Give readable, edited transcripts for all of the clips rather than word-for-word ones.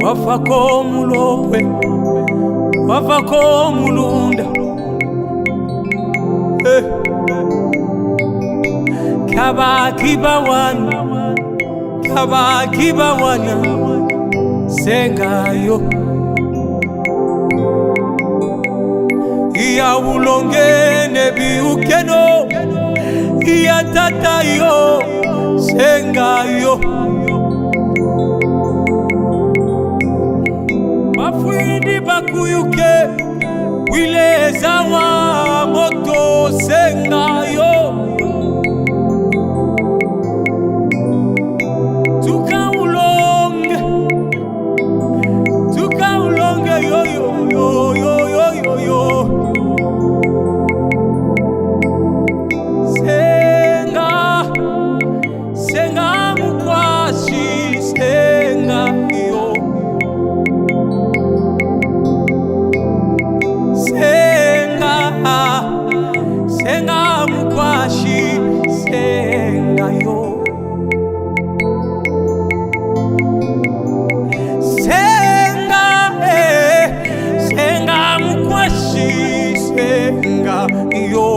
wafako mulopwe wafako mulunda kabakiba wana sengayo iya ulongene biukeno iya tatayo sengayo bafwindi bakuyuke wileza wa moto sengayo tukaulonge yo senga mukwashi senga yo senga mukwashi senga yo senga mukwashi senga yo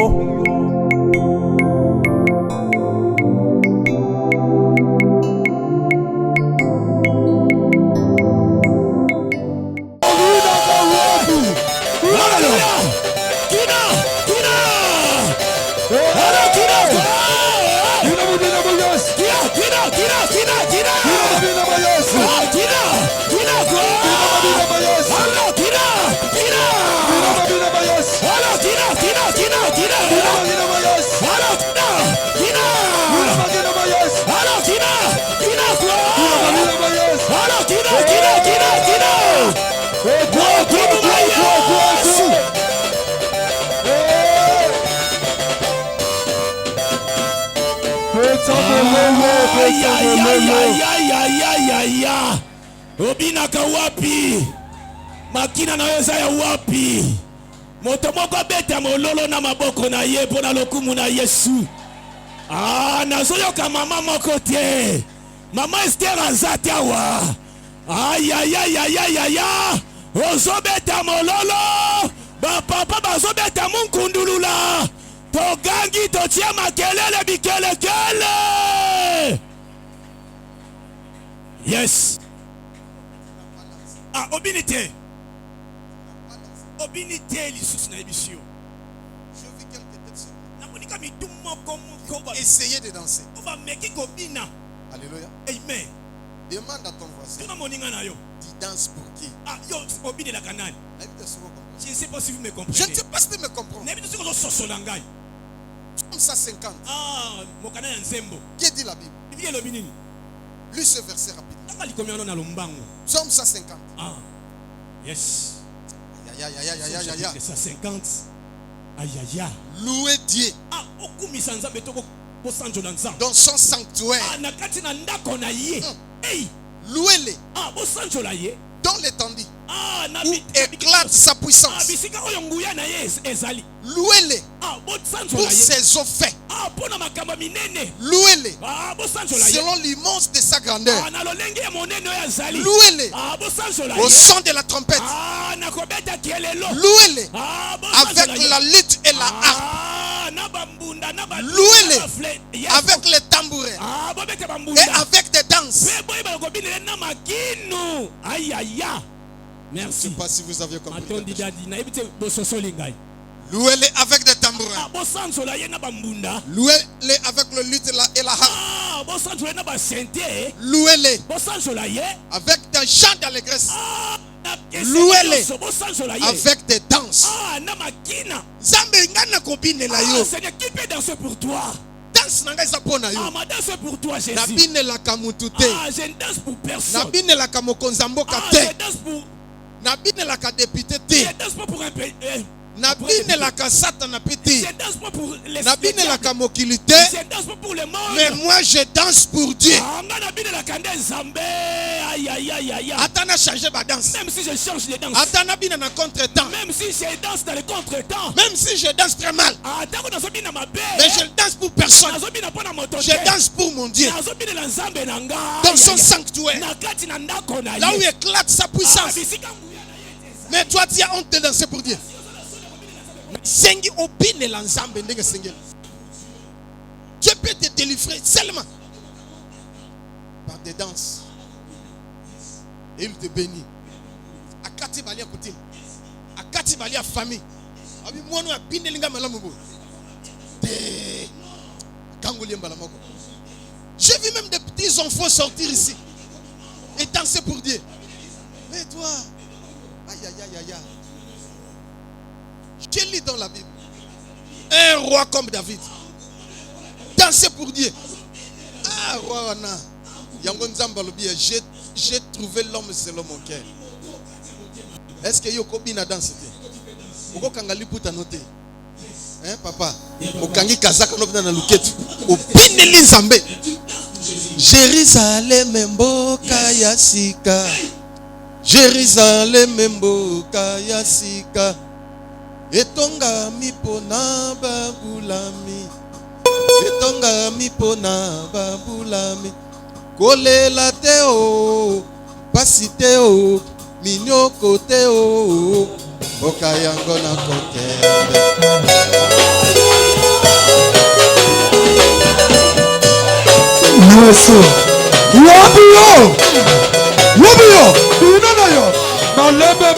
Obinaka wapi makina naweza ya wapi moto moko beta mololo na maboko na ye pona lokumu na Yesu nazoyoka mama moko te mama Esther azati awa ozobeta mololo bapapa bazobeta munkundulula togangi totia makelele bikelekele. Yes. Obinité lisusu na émission. Je vis quelques têtes. Essayez de danser. Alléluia. Amen. Demande à ton voisin. Tu danses pour qui? Je ne sais pas si vous me comprenez. Je ne sais pas si tu me comprends. Psaume 150. Qui dit la Bible? Lis ce verset rapidement. Psaume 150. Yes. Aïe. 150. Aïe. Louez Dieu dans son sanctuaire. Louez-le dans l'étendue où éclate sa puissance. Louez-le pour ses eaux faites. Louez-le selon l'immense de sa grandeur. Louez-le au son de la trompette. Louez-le avec la lutte et la harpe. Louez-le avec les tambourins et avec des danses. Merci. Je ne sais pas si vous avez compris. Louez-le avec des tambourins. Louez-le avec le lutte et la harpe. Louez-le avec des chants d'allégresse. Louez-le avec des danses. Seigneur, qui peut danser pour toi? Je danse pour toi, Jésus. Je ne danse pour personne. Je danse pour... Je danse pas pour un pays. Je Nabine la kasata na piti. Je danse pas pour les Nabine la kamokilité. Je danse pas pour le monde. Mais moi je danse pour Dieu. Aïe aïe aïe aïe. Atana changer ma danse. Même si je change de danse. Atana bine na contre-temps. Même si je danse dans le contre-temps. Même si je danse très mal. Mais je danse pour personne. Je danse pour mon Dieu. Dans son sanctuaire. Là où éclate sa puissance. Mais toi tu as honte de danser pour Dieu. Sengi obine l'ensemble ndenge sengel. Dieu peut te délivrer seulement par des danses. Et il te bénit. Akati balia kotim. Akati balia famille. Abi mwana ya bine linga malamu bo. Kangoli mbalamoko. J'ai vu même des petits enfants sortir ici et danser pour Dieu. Mais toi, aïe aïe aïe aïe. Je lis dans la Bible. Un roi comme David. Danser pour Dieu. Ah, roi Wana. J'ai trouvé l'homme selon mon cœur. Est-ce que Yokobi n'a dansé? Oko kangali puta noté. Hein, papa? Okangi kazaka no na luketu. Opineli nzambe. Jérusalem mboka ya sika. Jérusalem mboka ya sika. Etonga mipona babulami. Etonga mipona babulami. Kolela teo, pasi teo, minyoko teo, boka yango na kote. Yesu, Yobio, Inanayo, Malembe,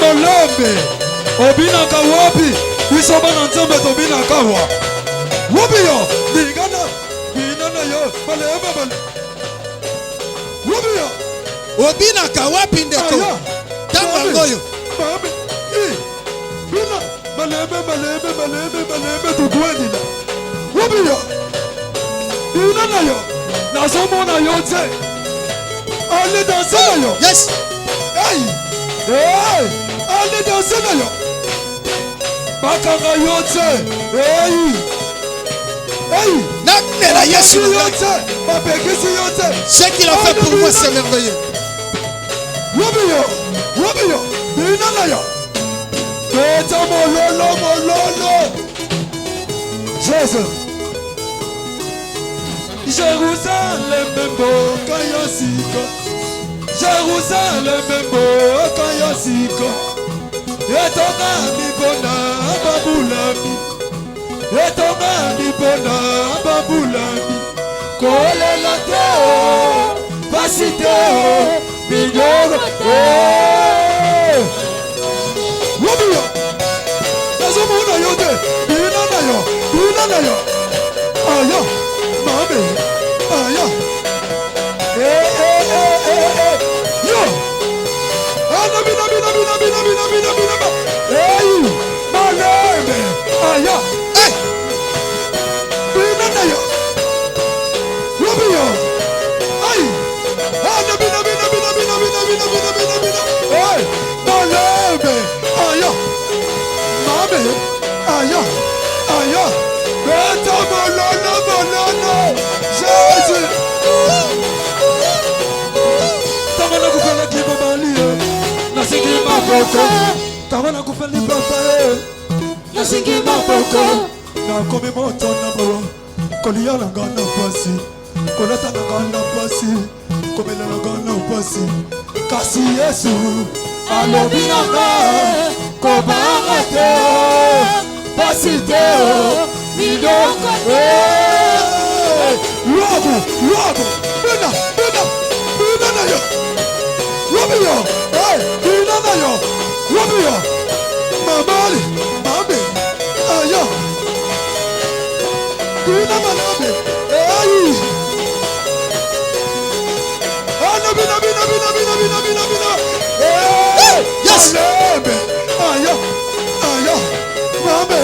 Obina Kawapi, Isobana Nzambe Tobina Kawa, Wobio, Nigana, Inanayo, Malembe. Obina kawapi ndeko tamba ngoyo malebe tukwendina Wobio Inanayo Nasomona yote Ale danse na yo. Yes. Hey Ale danse na yo. Bakanga yote Hey Naknela Yesu yote. Ce qu'il a fait pour moi c'est merveilleux. Wobio Inanayo Beta mololo Jésus Jérusalem mboka ya sika. Jérusalem mboka ya sika. Etonga mipona babulami. Etonga mipona babulami. Kolela teo, pasi teo, minyoro Wobio Nazomona yote, Inanayo Aya Mame, aya. Yo. Nabi. Hey, maleme, aya. Hey. Binanayo. Rubio. Ay. Nabi. Hey, maleme, aya. Mame, aya. Beta mololo. Jésus. Tamana kupela kibabali. Nasingi maboko. Tamana kupela papa. Nasingi maboko. Na komi moto na bro. Kolia na gana pasi. Kolata na gana pasi. Komela na gana pasi. Kasi Yesu. Alobi na ga. Kobangate. Pasi teo. Midoko. Logo, Bina na yo. Robio, hey, Bina na yo. Robio, Mame, aya. Bina malabe, hey. Bina. Hey, yes. Malabe, aya. Mame,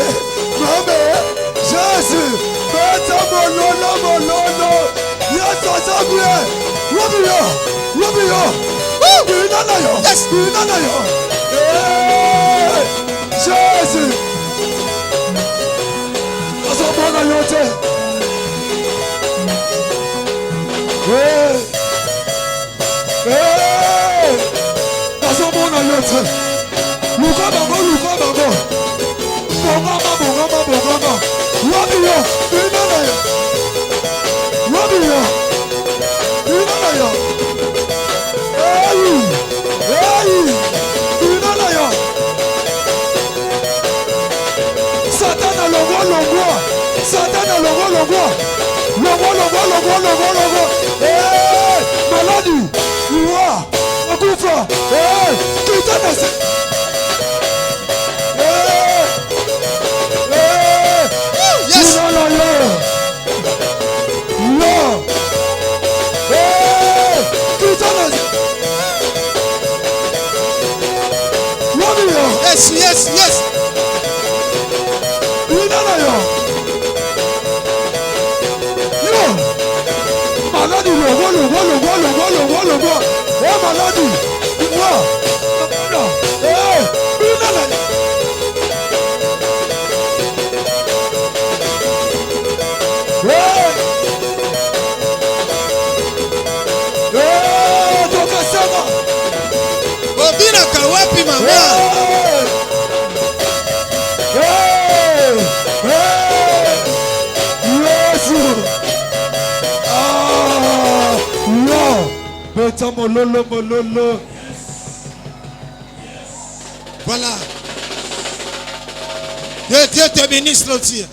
Jésus, beta mololo. Yes, Robio. Yes. Hey, Jésus. Maladie, roi, akufa, kitanese. Yes. Yes, yes, yes. Maladi, Obina kawapi mama? Voilà. Que Dieu te bénisse, Lautier.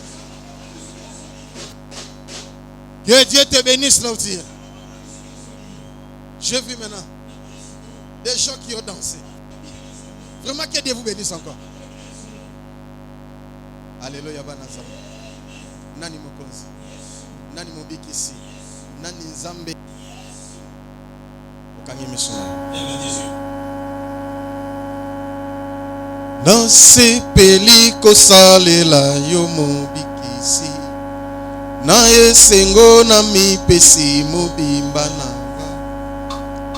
Que Dieu te bénisse, Lautier. J'ai vu maintenant des gens qui ont dansé. Vraiment que Dieu vous bénisse encore. Alléluia. Nani mokonzi. Nani mobikisi. Nani nzambe. Nasepeli kosalela yo mobikisi na esengo na mipesi mobimba nanga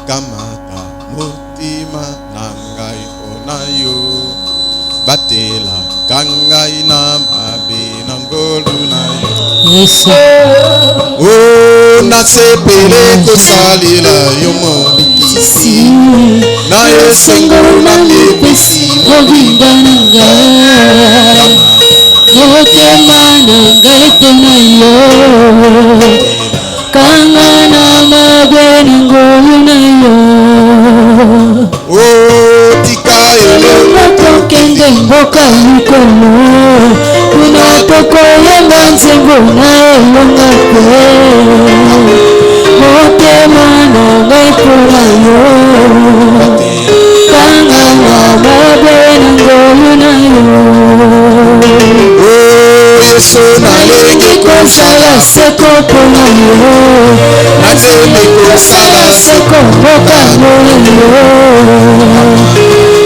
kamata motima nangai ona yo batela kangai na mabe na ngolu na yo oh nasepeli kosalela yo mobikisi na esengo na mipesi mobimba nanga motema nanga tena yo kanga na mabe na ngolu na yo oh tika elongo tokende mboka likolo kuna tokoyemba nzembo na elonga pe motema nanga mpona yo kanga na mabe na ngolu na yo Yesu nalingi kosala seko mpona yo nazeli kosala seko mboka molelo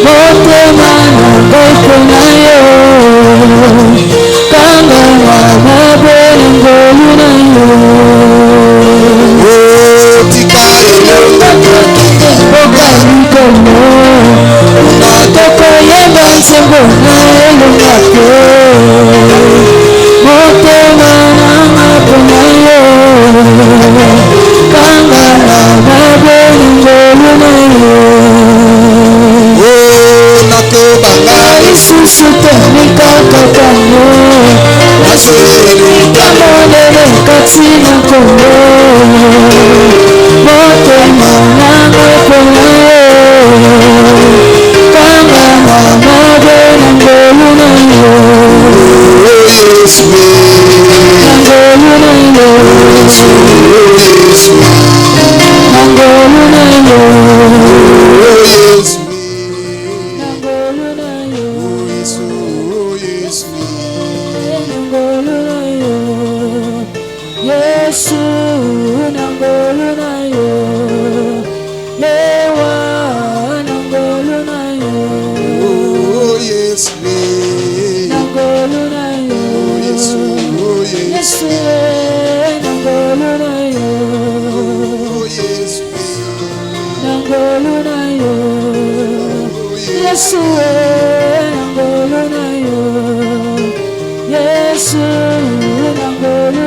motema nanga mpona yo kanga na mabe na ngolu na yo tika elongo tokende mboka likolo tokoyemba nzembo na elonga te motema nanga mpona yo kanga na mabe na ngolu na yo nakobanga lisusu tolikaka bango nazoelika monene kati na kongo motema nanga mpona yo kanga na mabe na ngolu na yo Yesu na ngolu na yo Yesu na ngolu na yo Yesu na ngolu na yo Yesu Yesu na ngolu na yo Yesu na ngolu na yo lewa na ngolu na yo Yesu na ngolu na yo Yesu Yesu na ngolu na yo Yesu na ngolu na yo Yesu na ngolu na yo Yesu na ngolu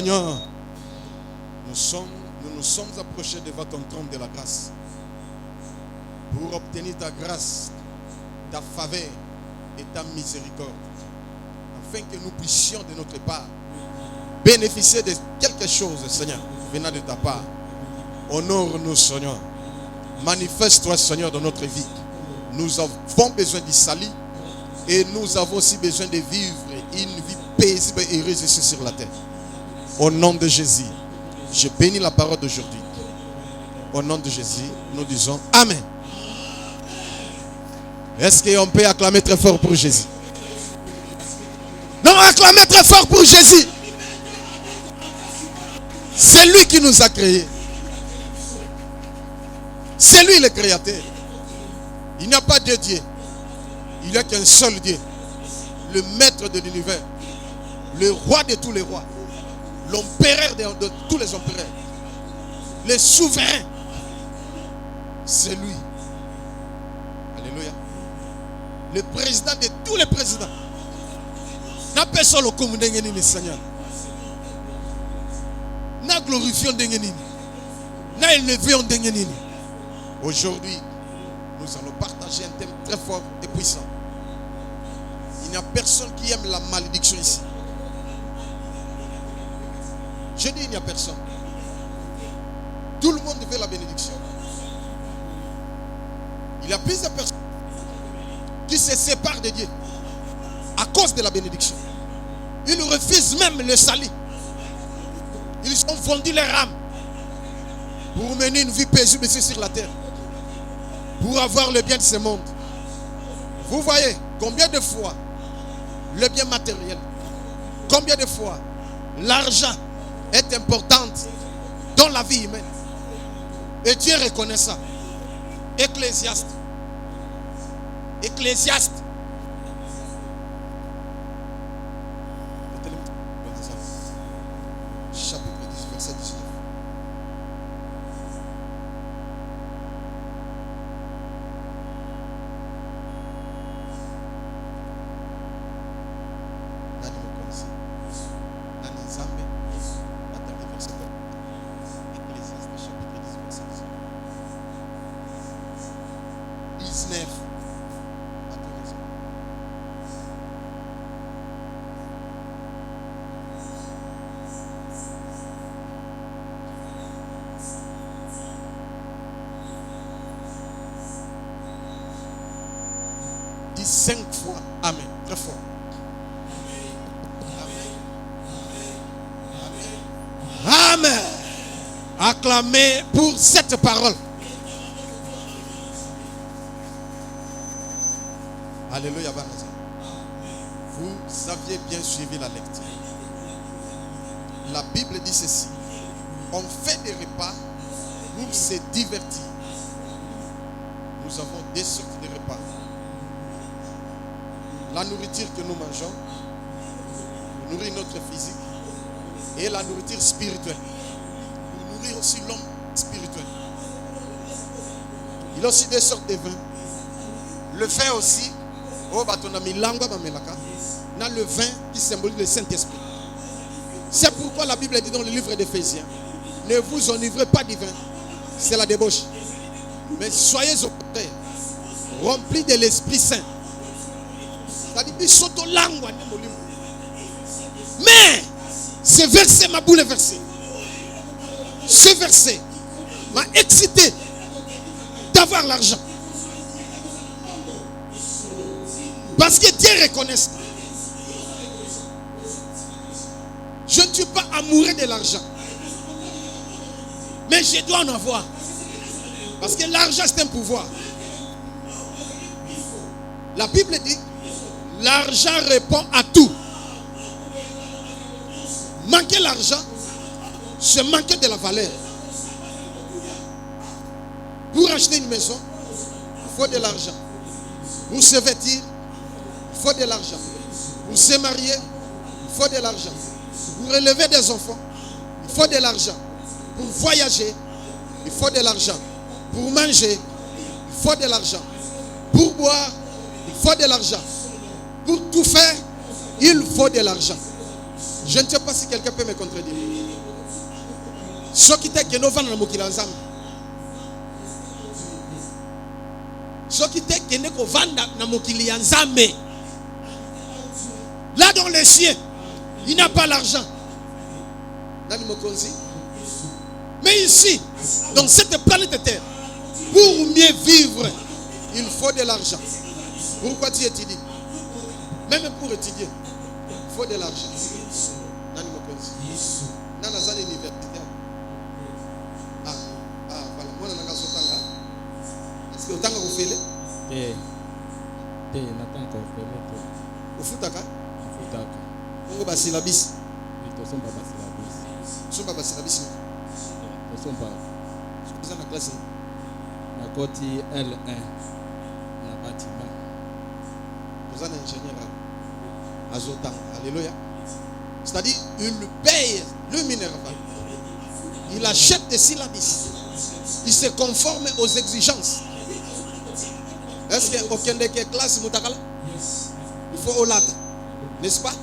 Seigneur, nous nous sommes approchés devant ton trône de la grâce pour obtenir ta grâce, ta faveur et ta miséricorde, afin que nous puissions de notre part bénéficier de quelque chose, Seigneur, venant de ta part. Honore-nous, Seigneur. Manifeste-toi, Seigneur, dans notre vie. Nous avons besoin du salut et nous avons aussi besoin de vivre une vie paisible et heureuse ici sur la terre. Au nom de Jésus, je bénis la parole d'aujourd'hui. Au nom de Jésus, nous disons Amen. Est-ce qu'on peut acclamer très fort pour Jésus? Non, acclamer très fort pour Jésus. C'est lui qui nous a créés. C'est lui le créateur. Il n'y a pas de Dieu. Il n'y a qu'un seul Dieu. Le maître de l'univers. Le roi de tous les rois. L'empereur de tous les empereurs. Le souverain. C'est lui. Alléluia. Le président de tous les présidents. N'a personne au commun d'Engenini, Seigneur. N'a glorifié d'Engenini. N'a élevé d'Engenini. Aujourd'hui, nous allons partager un thème très fort et puissant. Il n'y a personne qui aime la malédiction ici. Je dis il n'y a personne. Tout le monde veut la bénédiction. Il y a plusieurs personnes qui se séparent de Dieu à cause de la bénédiction. Ils refusent même le salut. Ils ont vendu leur âme pour mener une vie paisible ici sur la terre, pour avoir le bien de ce monde. Vous voyez combien de fois le bien matériel, combien de fois l'argent est important dans la vie humaine. Et Dieu reconnaît ça. Ecclésiaste. Chapitre 10, verset 19. Dis 5 fois Amen. Très fort. Amen. Acclamez pour cette parole. Alléluia. Vous aviez bien suivi la lecture. La Bible dit ceci. On fait des repas pour se divertir. Nous avons deux sortes de repas. La nourriture que nous mangeons pour nourrir notre physique et la nourriture spirituelle pour nourrir aussi l'homme spirituel. Il y a aussi deux sortes de vins. Le vin aussi, le vin qui symbolise le Saint-Esprit. C'est pourquoi la Bible dit dans le livre d'Éphésiens, ne vous enivrez pas du vin, c'est la débauche. Mais soyez au contraire remplis de l'Esprit Saint. Mais ce verset m'a bouleversé. Ce verset m'a excité d'avoir l'argent. Parce que Dieu reconnaît ça. Je ne suis pas amoureux de l'argent. Mais je dois en avoir. Parce que l'argent c'est un pouvoir. La Bible dit l'argent répond à tout. Manquer l'argent, c'est manquer de la valeur. Pour acheter une maison, il faut de l'argent. Pour se vêtir, il faut de l'argent. Pour se marier, il faut de l'argent. Pour élever des enfants, il faut de l'argent. Pour voyager, il faut de l'argent. Pour manger, il faut de l'argent. Pour boire, il faut de l'argent. Pour tout faire, il faut de l'argent. Je ne sais pas si quelqu'un peut me contredire. Ce qui t'a que nous vendons dans mokili ensemble. Ce qui t'a que nous vendons dans mokili ensemble. Là dans les cieux, il n'a pas l'argent. Mais ici, dans cette planète Terre, pour mieux vivre, il faut de l'argent. Pourquoi tu étudies? Même pour étudier, il faut de l'argent. Dans la salle universitaire. Voilà. Moi, je suis est-ce que vous avez fait? Vous foutez vous avez syllabis. Vous avez syllabis. Vous avez la classe. La côté L1. La bâtiment. Vous êtes ingénieur. Azotan. Alléluia. C'est-à-dire, il paye le minéral. Il achète des syllabis. Il se conforme aux exigences. Est-ce qu'il y a aucune des classes Moutakala? Il faut Olat. N'est-ce pas?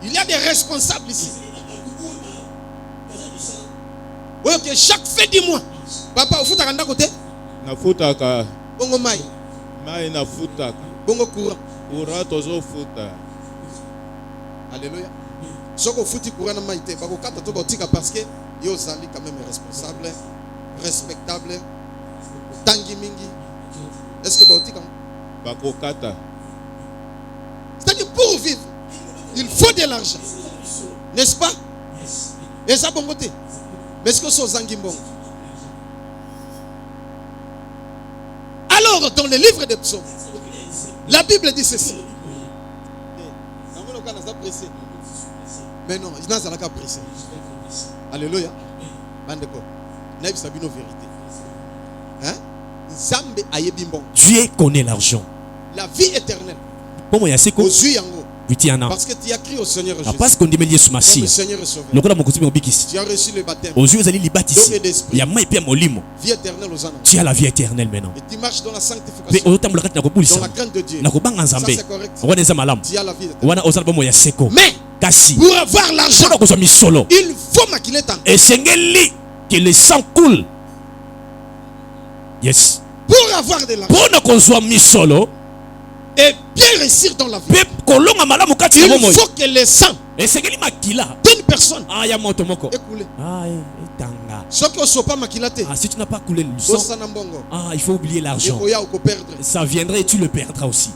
Il y a des responsables ici. Oui, ok, chaque fin du mois. Papa, vous avez un côté? Na futaka. Bongo mai. Mai na futaka. Bongo courant. Courant tozo futa. Alléluia. Ce qu'on fout courant na maïté. Parce que yo zali quand même responsable, respectable. Tangi mingi. Est-ce que Bauti comme Bakokata. C'est-à-dire pour vivre, il faut de l'argent. N'est-ce pas? Et ça bon côté. Mais est-ce que c'est Zangimbong? Alors, dans le livre des psaumes, la Bible dit ceci. Mais non, il n'a pas pressé. Alléluia. Hein? Dieu connaît l'argent. La vie éternelle. Aux yeux yango. Parce que tu as crié au Seigneur Jésus. parce qu'on dit le Seigneur est sauvé. Tu as reçu le baptême. Aux yeux il baptisé. Il y a vie éternelle aux anneaux. tu as la vie éternelle maintenant. Et tu marches dans la sanctification. Dans la crainte de Dieu. Ça c'est correct. Tu as la vie éternelle. Mais pour avoir l'argent, il faut maquiller tant. Et c'est que le sang coule. Yes. Pour avoir de l'argent. Pour qu'on soit mis solo. Et bien réussir dans la vie. Il faut que le sang d'une personne écoulé. Ceux qui ne sont pas maquillés, si tu n'as pas coulé le sang, il faut oublier l'argent. Ça viendrait et tu le perdras aussi.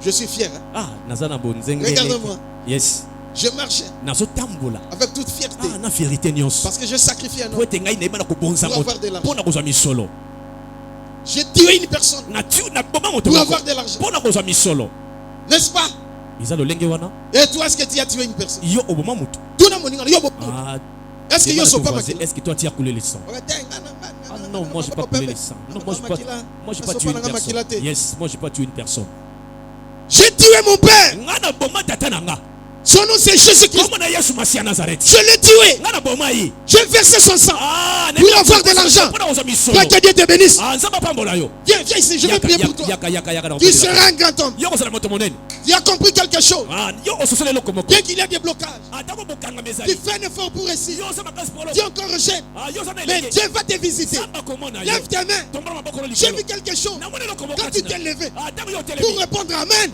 Je suis fier. Regarde-moi. Yes. Je marche avec toute fierté. Parce que je sacrifie un homme pour avoir de l'argent. J'ai tué une personne pour avoir de l'argent. N'est-ce pas? Et toi, est-ce que tu as tué une personne? Est-ce que tu pas maquillé? Est-ce que toi tu as coulé le sang? Non, moi je n'ai pas coulé le sang. Non, moi je n'ai pas tué une personne. Yes, moi je n'ai pas tué une personne. J'ai tué mon père. Son nom c'est Jésus-Christ. Je l'ai tué. J'ai versé son sang pour avoir de l'argent. Que Dieu te bénisse. Viens ici, je vais prier pour toi. Tu seras un grand homme. Tu as compris quelque chose. Bien qu'il y ait des blocages, tu fais un effort pour réussir. Tu es encore jeune. Mais Dieu va te visiter. Lève tes mains. J'ai vu quelque chose. Quand tu t'es levé pour répondre Amen,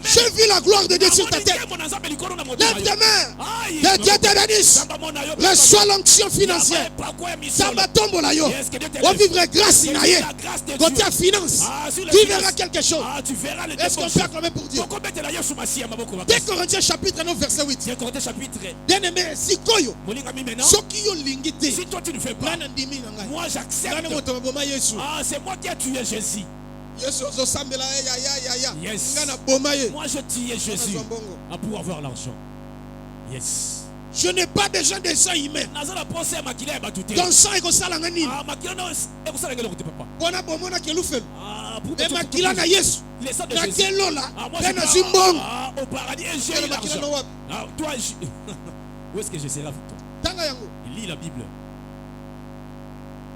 j'ai vu la gloire de Dieu sur ta tête. Lève tes mains. Que Dieu te bénisse. Reçois l'onction financière. Ça va tomber là. On vivra grâce à Dieu. Quand tu as finance, tu verras quelque chose. Est-ce qu'on peut acclamer pour Dieu? 2 Corinthiens chapitre 9 verset 8. Bien aimé, si koyo, si toi tu ne fais pas, moi j'accepte. C'est moi qui ai tué Jésus. Yes. Moi je tuais Jésus pour avoir l'argent. Yes. Je n'ai pas besoin de sang humain. Ton sang est comme ça. Où est-ce que je serai avec toi? Il lit la Bible.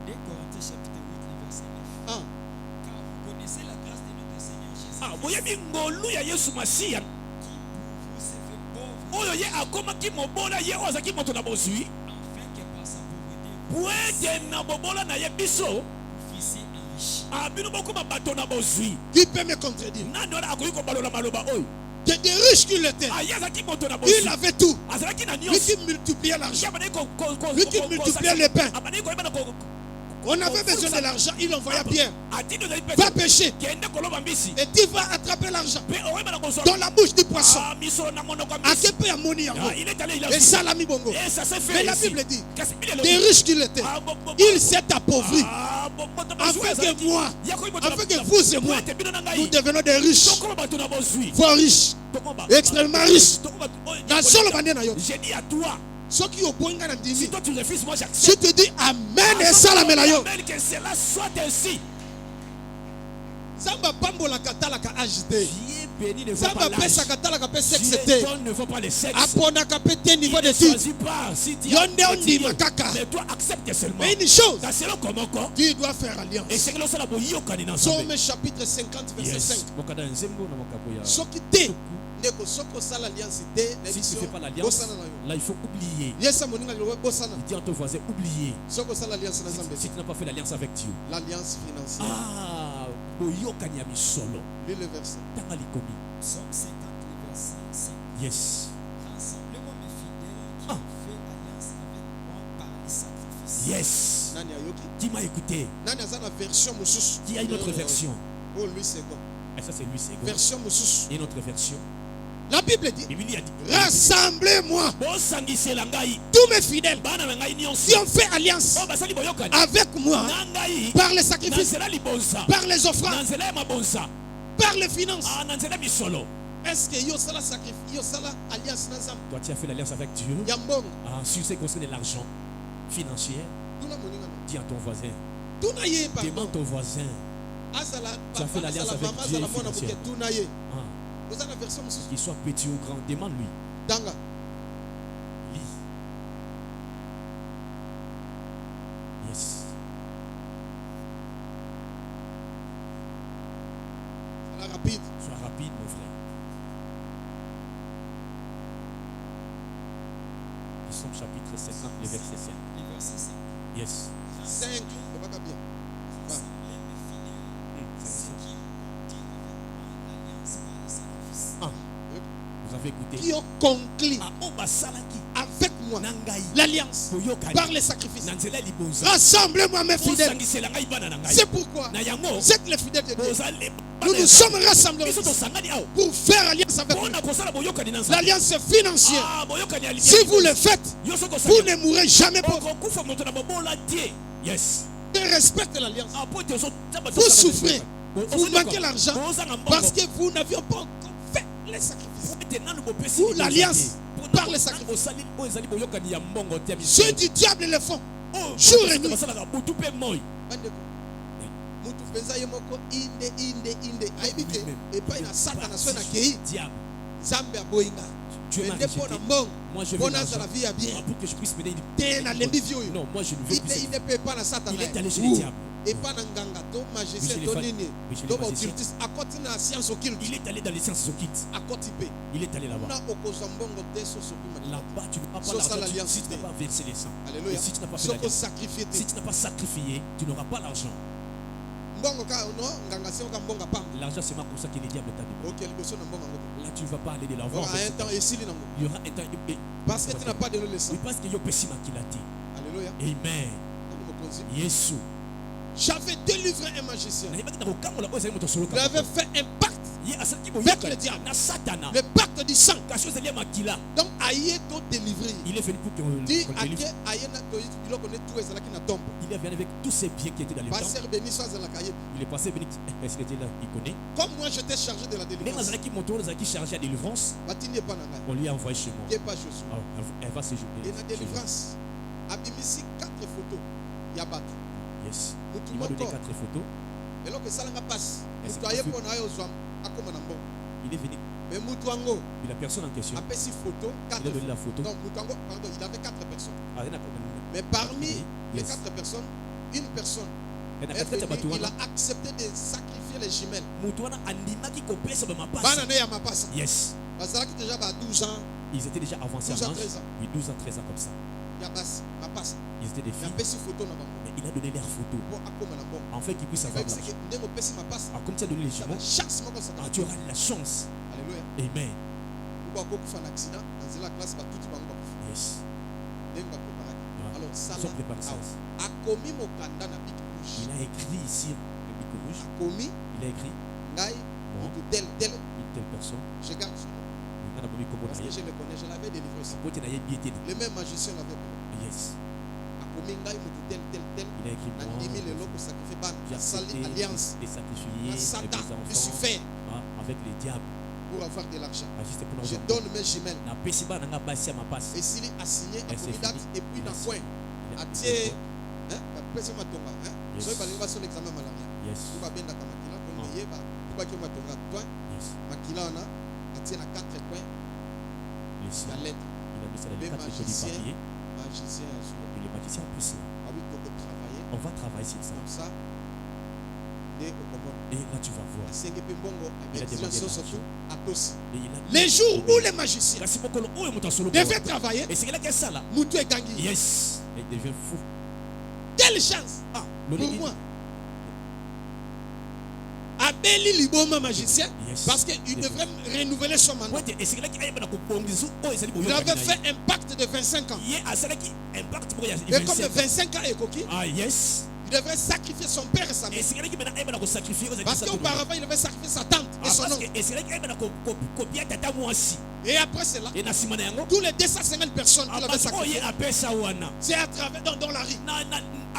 2 Corinthiens chapitre 8 verset 9. Car vous connaissez la grâce de notre Seigneur Jésus. Ah, voyez bien ngolu ya Yesu Masiya. Oyo ye akoma ki mobola ye ozaki moto na bozui. Puede na bobola na ye biso. Qui peut me contredire? Que des riches qu'il était. Il avait tout. Lui qui multipliait l'argent. Lui qui multipliait les pains. On avait besoin de l'argent, il envoya Pierre. Va pêcher. Et tu vas attraper l'argent dans la bouche du poisson. À quel point Amoni Yango et Salami Bongo. Mais la Bible dit, des riches qu'il était, il s'est appauvri. Afin que moi, afin que vous et moi, nous devenons des riches. Fort riches. Extrêmement riches. Dans seul manière. Ceux qui ont si toi tu refuses, moi j'accepte. Si tu dis Amen et ça la melayo. Que cela soit ainsi. Zamba pambola katala ka agité. Béni ne faut Zamba pas pesa katala ka pesa sexité. Ne faut pas les sexes. Apona ka pété niveau de tout. Yonde on dit makaka. Mais toi accepte seulement. Mais une chose. Tu dois faire alliance. Et c'est que cela Psaume chapitre 50 verset 5. Ce qui t'est si tu ne fais pas l'alliance, là il faut oublier. Il dit à ton voisin, oublier. Si tu n'as pas fait l'alliance avec Dieu. L'alliance financière. Ah, solo. Lis le verset. Psaume 50, verset 5. Yes. Rassemblez-moi mes fidèles qui ont fait alliance avec moi par les sacrifices. Yes. Qui m'a écouté? Qui a une autre version? Oh, lui c'est quoi? Et ça c'est lui c'est quoi? Version Moussous. Et une autre version. La Bible dit, rassemblez-moi tous mes fidèles qui ont fait alliance avec moi par les sacrifices, par les offrandes, par les finances. Est-ce que yo sala sacrifice, yo sala alliance ensemble? Toi tu as fait l'alliance avec Dieu. Sur ce qui concerne l'argent financier, dis à ton voisin. Demande ton voisin. Tu as fait l'alliance avec Dieu financière. Qu'il soit petit ou grand, demande-lui. Danga. Lis. Yes. Sois rapide. Sois rapide, mon frère. Psaume chapitre 50, le verset 5. Le verset 5. Yes. 5. C'est pas bien. Rassemblez mes fidèles, ceux qui ont conclu avec moi l'alliance par les sacrifices. Vous avez écouté? Qui ont conclu avec moi l'alliance par les sacrifices. Rassemblez-moi mes fidèles. C'est pourquoi c'est que les fidèles de Dieu, nous nous sommes rassemblés pour faire alliance avec vous. L'alliance financière. Si vous le faites, vous ne mourrez jamais pauvre. Yes. Respectez l'alliance. Vous souffrez, vous manquez l'argent parce que vous n'aviez pas encore fait les sacrifices. Ou l'alliance par les sacrifices. Ceux du diable le font jour et nuit. Moi je veux l'argent pour que je puisse mener une... Non, moi je ne veux plus. Il ne peut pas la Satan. Il est allé chez les diables. Et pas dans Ganga, ton magicien, ton nini, ton occultiste, à côté de la science occulte. Il est allé dans les sciences occultes. À côté B. Il est allé là-bas. Là-bas, tu ne peux pas l'argent si tu n'as pas versé les sangs. Alléluia. Si tu n'as pas fait l'alliance, si tu n'as pas sacrifié, tu n'auras pas l'argent. L'argent, c'est pour ça que les diables t'a dit. Là, tu ne vas pas aller de l'avant. Il y aura un temps. Parce que tu n'as pas donné le sang. Parce que y a personne qui l'a dit. Alléluia. Amen. Jésus. J'avais délivré un magicien. Il avait fait un pacte avec le diable. Le pacte du sang. Donc, Aïe t'a délivré. Il est venu pour qu'on le délivre. Il est venu avec tous ses biens qui étaient dans le temple. Il est passé béni. Est-ce qu'il était là? Il connaît. Comme moi, j'étais chargé de la délivrance. Chargé à la délivrance. On lui a envoyé chez moi. Elle va séjourner. Et la délivrance. Abimisi 4 photos. Yabat. Yes. Il m'a donné 4 photos. Et là, ça n'a pas passé. Il est venu. Mais Moutouango, la personne en question, il a donné la photo. Donc Moutouango, pardon, il avait 4 personnes. Mais parmi les 4 personnes, une personne est venu, il a accepté de sacrifier les jumelles. Yes. Déjà 12 ans. Ils étaient déjà avancés en 12 ans, âge. 13 ans. Oui, 12 ans, 13 ans comme ça. Ils étaient des filles. Mais il a donné leurs photos. En fait, qu'ils puissent avoir l'argent. Comme tu as donné les jumeaux, tu auras la chance. Alléluia. Amen. Yes. Alors, ça, Ils ont préparé ça. Il a écrit ici le bic rouge. Il a écrit moi, une telle personne. je garde son nom. Parce que je le connais, je l'avais délivré aussi. Le même magicien l'avait donné. Yes. Il a écrit moi. J'ai accepté alliance de sacrifier mes Lucifer enfants avec les diables. pour avoir de l'argent. Je Je donne mes jumelles. Et Et s'il a signé à c'est date fini. et puis Il a dans signé. coin, Il a à signé. tiers, Yes. soki balingi son examen malaria Yes. po babendaka makila po meyeba po baki matonga toi Yes. makila wana atie na 4 coins Les signes. ya lettre Il a mis ça dans les Les 4 coins du magiciens. papier. magicien azwi Et les magiciens ont pris ça. abi toko travailler On va travailler sur ça. comme ça nde okomona Et là, tu vas voir. asenge mpe mbongo Il a demandé abeexigence l'argent. surtout atosi Et il a les jours où les magiciens Kasi mokolo oyo moto asolo devaient travailler et c'est là qu'est ça là. mutu ekangi Yes. Il devient fou. quelle chance Le pour lit- moi abeli liboma magicien Yes. parce qu'il devrait renouveler son mandat. Ouais, et c'est là qu'il y a une composition. Oh, et c'est Il avait fait un pacte de 25 ans. Hier, à cela qui impacte pour Et comme de 25 ans est coquille, Ah, yes. il devrait sacrifier son père et sa mère. Et c'est là qui maintenant aime sacrifier aux Parce qu'auparavant, il devait sacrifier sa tante et son oncle. Et c'est là qui aime copier tata moi aussi. Et après cela, Et na simana yango. tous les 250 personnes qu'il avait Oh, sacrifiées, il appelle ça wana. c'est à travers dans la rue. Na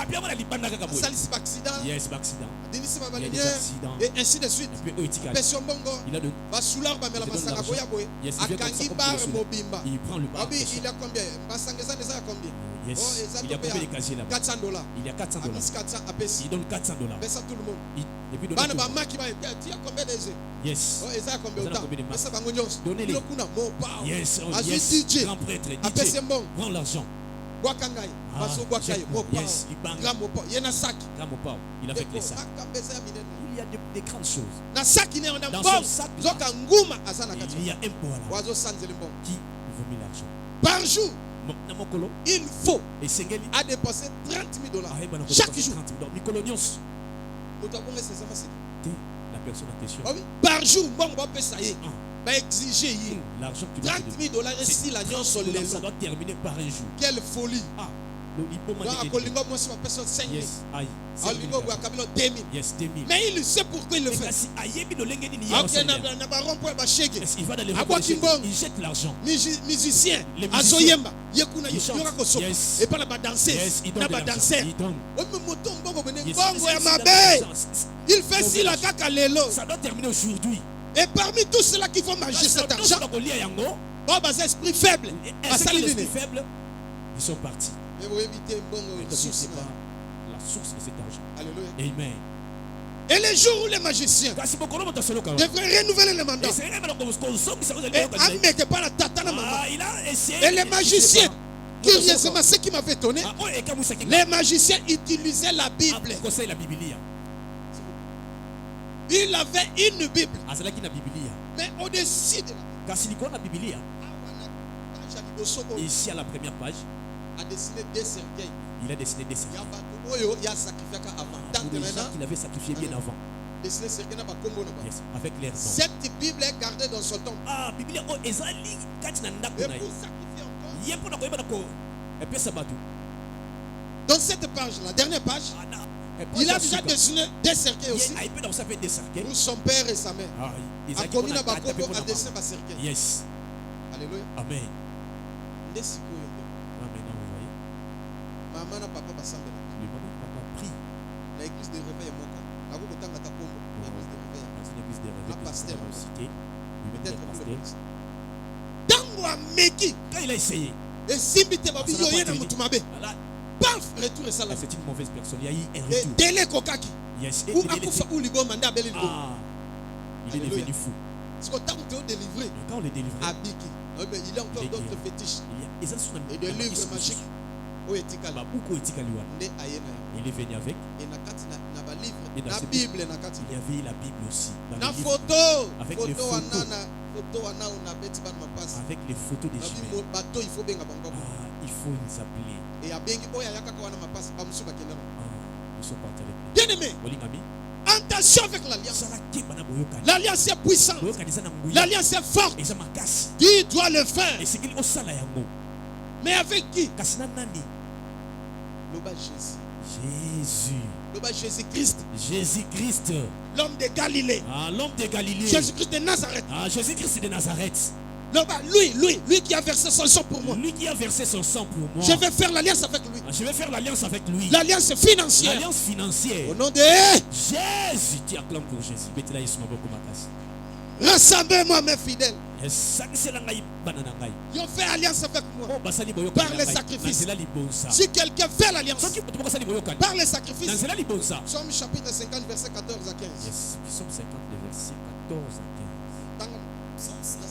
apia wana libanda kaka boy. Salisi accident, Yes, accident. Denis Il y a des Babalinière, accidents. et ainsi de suite. Et puis Oitika. Pession Bongo, Il a de Basular Bamela Il te donne Basanga l'argent. Boya Boy, Yes, il vient comme ça Akangi comme Bar professionnel. Mobimba. Il prend le bar. Abi, il a combien Basangeza les a combien Yes. Oh, et ça Il y a doit combien de payer casiers là-bas? 400 $. Il y a 400 À $. 1400 à Pessi. Il donne 400 $. Pesa tout le monde. Et puis donne Bana tout. Bama qui va tu as combien de jeux Yes. Oh, et ça combien de Vous avez temps combien de Mais masques? ça va ngonyos. Donnez-les. Le kuna mo power. Yes. Oh, Azu yes. DJ. Grand prêtre. À DJ. Pessi Mbong. Prends l'argent. Wakangai. Ah, Baso Wakai. jette-moi. Mo power. Yes, il bang. Grand mo power. Yena sac. Là, mon père, il a fait les sacs. Makambeza minene. Il y a des grandes choses. Na sac ine on a Dans mbong. son sac, Zoka nguma asana Il kati. y a un poids là Wazo sanzele mbong. qui vaut mis l'argent. Par jour, Namokolo. il faut Et Sengeli. à dépenser 30 000 $. Ah, eh ben, on Chaque peut jour. 30 $. Mikolonios. Otabonge ses amas. La personne en question. Ah oui, par jour, bon, on va payer ça. Ah. Va exiger yi. L'argent que tu dois 30 000 $ et si la nuit sur les ça doit terminer par un jour. Quelle folie. Ah, le Donc, à Kolingo, moi, c'est ma personne 5 000. Yes, aïe. À Kolingo, à Kabilo, 2 000. Yes, 2000. Mais il sait pourquoi il le fait. Si Ayebi le Lengeni ni Ok, n'a pas rond-point, va chéguer. il va dans les À quoi rues, Kimbong? il jette l'argent. Musicien, Les à musiciens. Zoyemba, Yekuna, Ils chantent. Yora Kosoka. Yes. Et pas la danseuse. Yes, il donne La de l'argent. danseuse. Il donne. Oh, mais moto, bongo, bene, Yes, bongo, yes, ya yes, mabe. yes. Il fait si la kaka lelo. Ça doit terminer aujourd'hui. Et parmi tous ceux-là qui vont manger cet argent, oh, bah, esprit faible. Et ceux qui sont les faibles, ils sont partis. Mais vous évitez bongo, Mais toi, tu ne sais pas la source de cet argent. Alléluia. Amen. Et les jours où les magiciens Kasi bokolo moto solo kawa. devraient renouveler le mandat. Et c'est rien que consommer ça vous Et allez amène pas la tatana maman. Ah, il a essayé. Et les magiciens, curieusement, ce qui m'avait étonné, Ah, oh, et comme ça qui les magiciens utilisaient la Bible. conseille la Bible. Il avait une Bible, Ah, c'est là qu'il y a la Bible. mais au-dessus de la Kasi liko na Bible. Bible, Ici à la première page, a dessiné des cercueils. il a dessiné des Il y cercueils. a bateau, oyo, il y a sacrifié avant. Tant Pour que les gens maintenant, qu'il avait sacrifié bien avant. dessiné cercueil n'a pas Congo. Yes, avec l'air non. Cette Bible est gardée dans son tombe. Ah, Bible oh ezali kati na Et ndako na pour ye. sacrifier encore, Ye pona koyeba na ko epesa bato. dans cette page, la dernière page, Ah, na. il a déjà dessiné des cercueils aussi Il peut dans ça fait des cercueils. pour son père et sa mère. Ah, ils A commis na bakobo a dessiné ba cercueil. Yes. Alléluia. Amen. Ndesi koyo. Amen, vous voyez. Maman na papa basambela. Le maman papa prie Na église de réveil moko. Na ko kotanga ta kombo. Na église de réveil. dans une église de Un réveil pasteur. de cité. Lui-même Peut-être est pour le pasteur. Tango ameki. Quand il a essayé, Et simbi te babi Ça n'a yo pas yena été mutu mabe. voilà, Paf, retour et ça là. c'est une mauvaise personne. Il y a eu un Et retour. délai kokaki. Yes. Et Ou il est akufa ou libo manda beli libo. Ah, il est Alléluia. devenu fou. Parce que tant que tu es délivré, Et quand on les délivre, Abiki. Il y a encore Les d'autres guerres. fétiches il y a et ça, c'est une et des livres magiques. o etikali babuku etikali wana. nde ayena Il est venu avec. et na kati na ba Et livre dans na ce bible na kati Il y avait la Bible aussi. Dans na les livres, photo avec les photo wana photos. na photo wana on a beti ban mapasi avec les photos des babi jumelles. bato il faut benga bango Il faut les appeler. et abengi oya yakaka wana mapasi ba musu bakenda Nous sommes partis avec lui. bien aimé Olingami. attention avec l'alliance Sala keba na boyokani. l'alliance est puissante Boyokani eza na nguya. l'alliance est forte Eza makasi. qui doit le faire Et c'est qu'il osala yango. mais avec qui Kasi na nani? loba Jésus Jésus. loba Jésus-Christ Jésus-Christ. l'homme de Galilée Ah, l'homme de Galilée. Jésus-Christ de Nazareth Ah, Jésus-Christ de Nazareth. loba lui qui a versé son sang pour moi Lui qui a versé son sang pour moi. je vais faire l'alliance avec lui Ah, je vais faire l'alliance avec lui. l'alliance financière L'alliance financière. au nom de Jésus. Tu acclames pour Jésus. Betela Yesu maboko makasi. rassemblez-moi mes fidèles Esanisela ngai bana na ngai. ils ont fait alliance avec moi Oh, basali boyokani Par na les ngai. sacrifices. Na nzela libonza. si quelqu'un fait l'alliance Soki moto moko asali boyokani. par les Na sacrifices nzela libonza. Psaume chapitre 50 verset 14 à 15 Yes, Psaume 50, le verset 14 à 15. Dans- Psaume 50,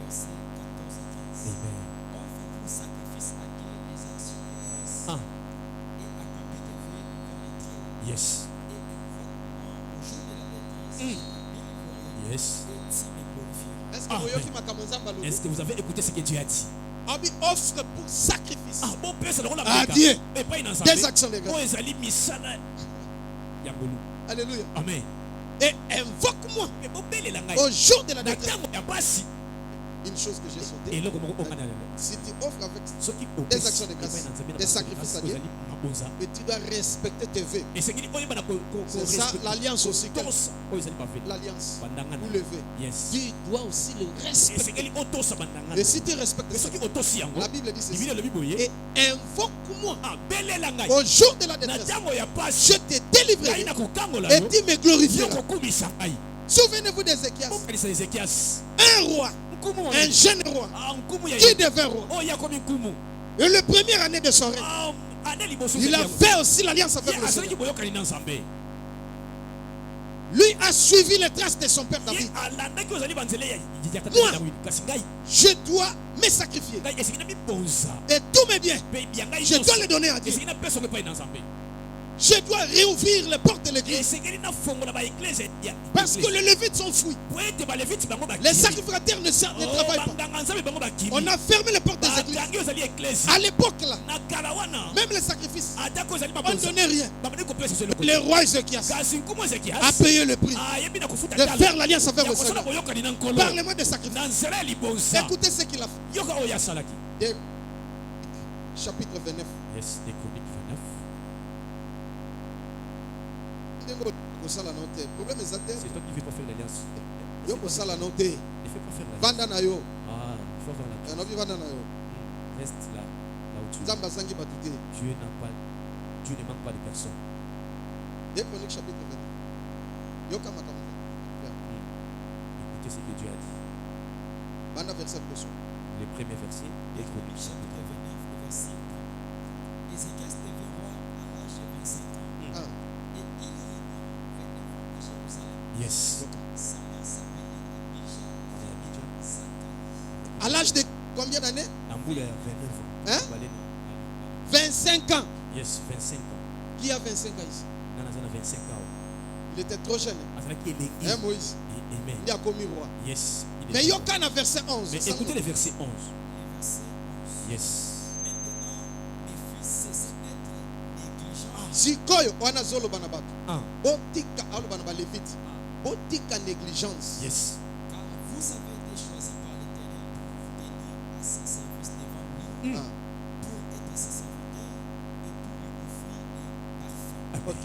verset 14 à 15. Amen. Offrez-vous sacrifice à Dieu les actions de grâce Ah, et accomplis des vœux devant les dieux. yes, Et invoque-moi au jour de la détresse. Je m'élèverai yes. et tu me glorifieras. est-ce Ah, que boyoki makambo nzambe alobi? Est-ce que vous avez écouté ce que Dieu a dit? Abi offre pour sacrifice Ah, bon père, c'est le rôle à Dieu Et pas une des actions de Oh, grâce ezali misala ya ngolu. alléluia Amen. et invoque-moi Mais bon belle la ngai. au jour de la Na détresse tango ya basi. une chose que j'ai Et sauté loko moko ongana lelo. si tu offres avec Soki Des actions de grâce, des sacrifices à Dieu. Mabonza. mais tu dois respecter tes vœux Et c'est qu'il oyeba na ko c'est ça l'alliance aussi que- Tosa. Oh, ezali pas fait. l'alliance Bandanga. ou le vœu Yes. tu dois aussi le Et c'est respecter qu'il otosa bandanga. et si tu respectes Mais ça soki otosi yango. la Bible dit ceci Divine le biboye. et invoque-moi Ah, belle la ngai. au jour de la Na détresse tango ya je pasi. te Ngai délivrerai na kokangola et yo. tu me glorifieras Yo kokumisa ngai. souvenez-vous d'Ézéchias Okanisa Ezekias. un roi Nkumu un jeune roi Ah, nkumu ya qui devint roi Oh, ya komi nkumu. et le première année de son règne Ah, ane liboso. il a fait aussi l'alliance avec le Azali Seigneur boyokani na Nzambe. lui a suivi les traces de son père Ye David alandaki ozali banzela ya tata Moi. David. Kasi ngai je dois me sacrifier ngai esiki na mibonza. et tous mes biens Pe bia ngai je dois les donner à Dieu esiki na peso epai na Nzambe. je dois réouvrir les portes de l'église Esengeli na fongola ba église ya. parce que les Lévites sont fouilles po ete baleviti bango bakimi. les sacrificateurs ne travaillent pas banganga Nzambe bango bakimi. on a fermé les portes des églises batangi ozali église. à l'époque là Na kala wana. même les sacrifices Atako ozali on ne mabonza. donnait rien Bamani kopesa selo. le roi Ézéchias Kasi nkumu Ezekias. a payé le prix Ah, yebi na kofuta de tala. faire l'alliance avec Ya le kosala Seigneur boyokani na nkolo. parlez-moi de sacrifices Na nzela ya libonza. écoutez ce qu'il a fait Yoka oyo asalaki. Et chapitre 29 Yes, des Chroniques 29. ndenge kosala na yo te problème eza te C'est toi qui ne veux pas faire l'alliance. yo kosala na yo te Ne fais pas faire l'alliance. vanda na yo Ah, il faut avoir la yanobi vanda na yo Reste là, là où tu es. nzambe azangi bato te Dieu ne manque pas de personne. de chronique chapitre 29 yoka makambo Écoutez ce que Dieu a dit. banda verset liboso Les premiers versets des Chroniques. Chapitre 29, le verset 1. Ézéchias devint roi à l'âge de 25 ans. Ah, Et il régna 29 ans à Jérusalem. Yes. Sa mère s'appelait Abijah, sa femme. à l'âge de combien d'années Namboula 29 ans. Hein? Balena. 25 ans Yes, 25 ans. qui a 25 ans ici Nanazana 25 ans. il était trop jeune Azalaki hein élégué. Moïse Amen. il a commis roi Yes. il est mais roi. yoka na verset 11 Mais écoutez le verset 11. Le verset 11. Yes. Maintenant, mes fils, cessez d'être négligents. sikoyo wana azoloba na bato Ah. botika aloba na balevite botika négligence Yes. Car vous avez été choisis par l'Éternel pour venir à son service devant lui, Ah, pour être ses serviteurs et pour lui offrir des parfums. ok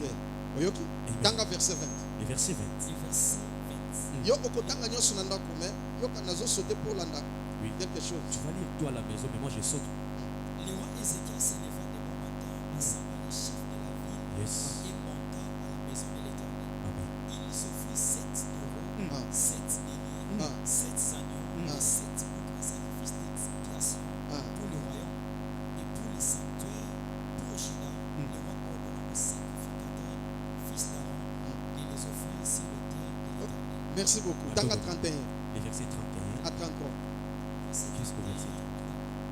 oyoki tanga verset 20 Le verset 20. Le verset 20. yo okotanga nyonso na ndako me yoka nazosote pour landa Oui. quelque chose Tu vas lire toi à la maison, mais moi je saute. Le roi Ézéchias s'éleva de bon matin, assembla les chefs de la ville Yes. et monta à la maison de l'Éternel. Amen. Il s'offrit 7 taureaux, Ah. 7 béliers, Ah. 7 agneaux Ah. et 7 boucs en sacrifice d'expiation Ah. pour le royaume et pour les sanctuaires pour Juda. Le roi ordonna aux sacrificateurs, fils d'Aaron, de les offrir sur l'autel de l'Éternel. merci beaucoup tanga 31 Le verset 31 à 33 Verset jusqu'au verset 31.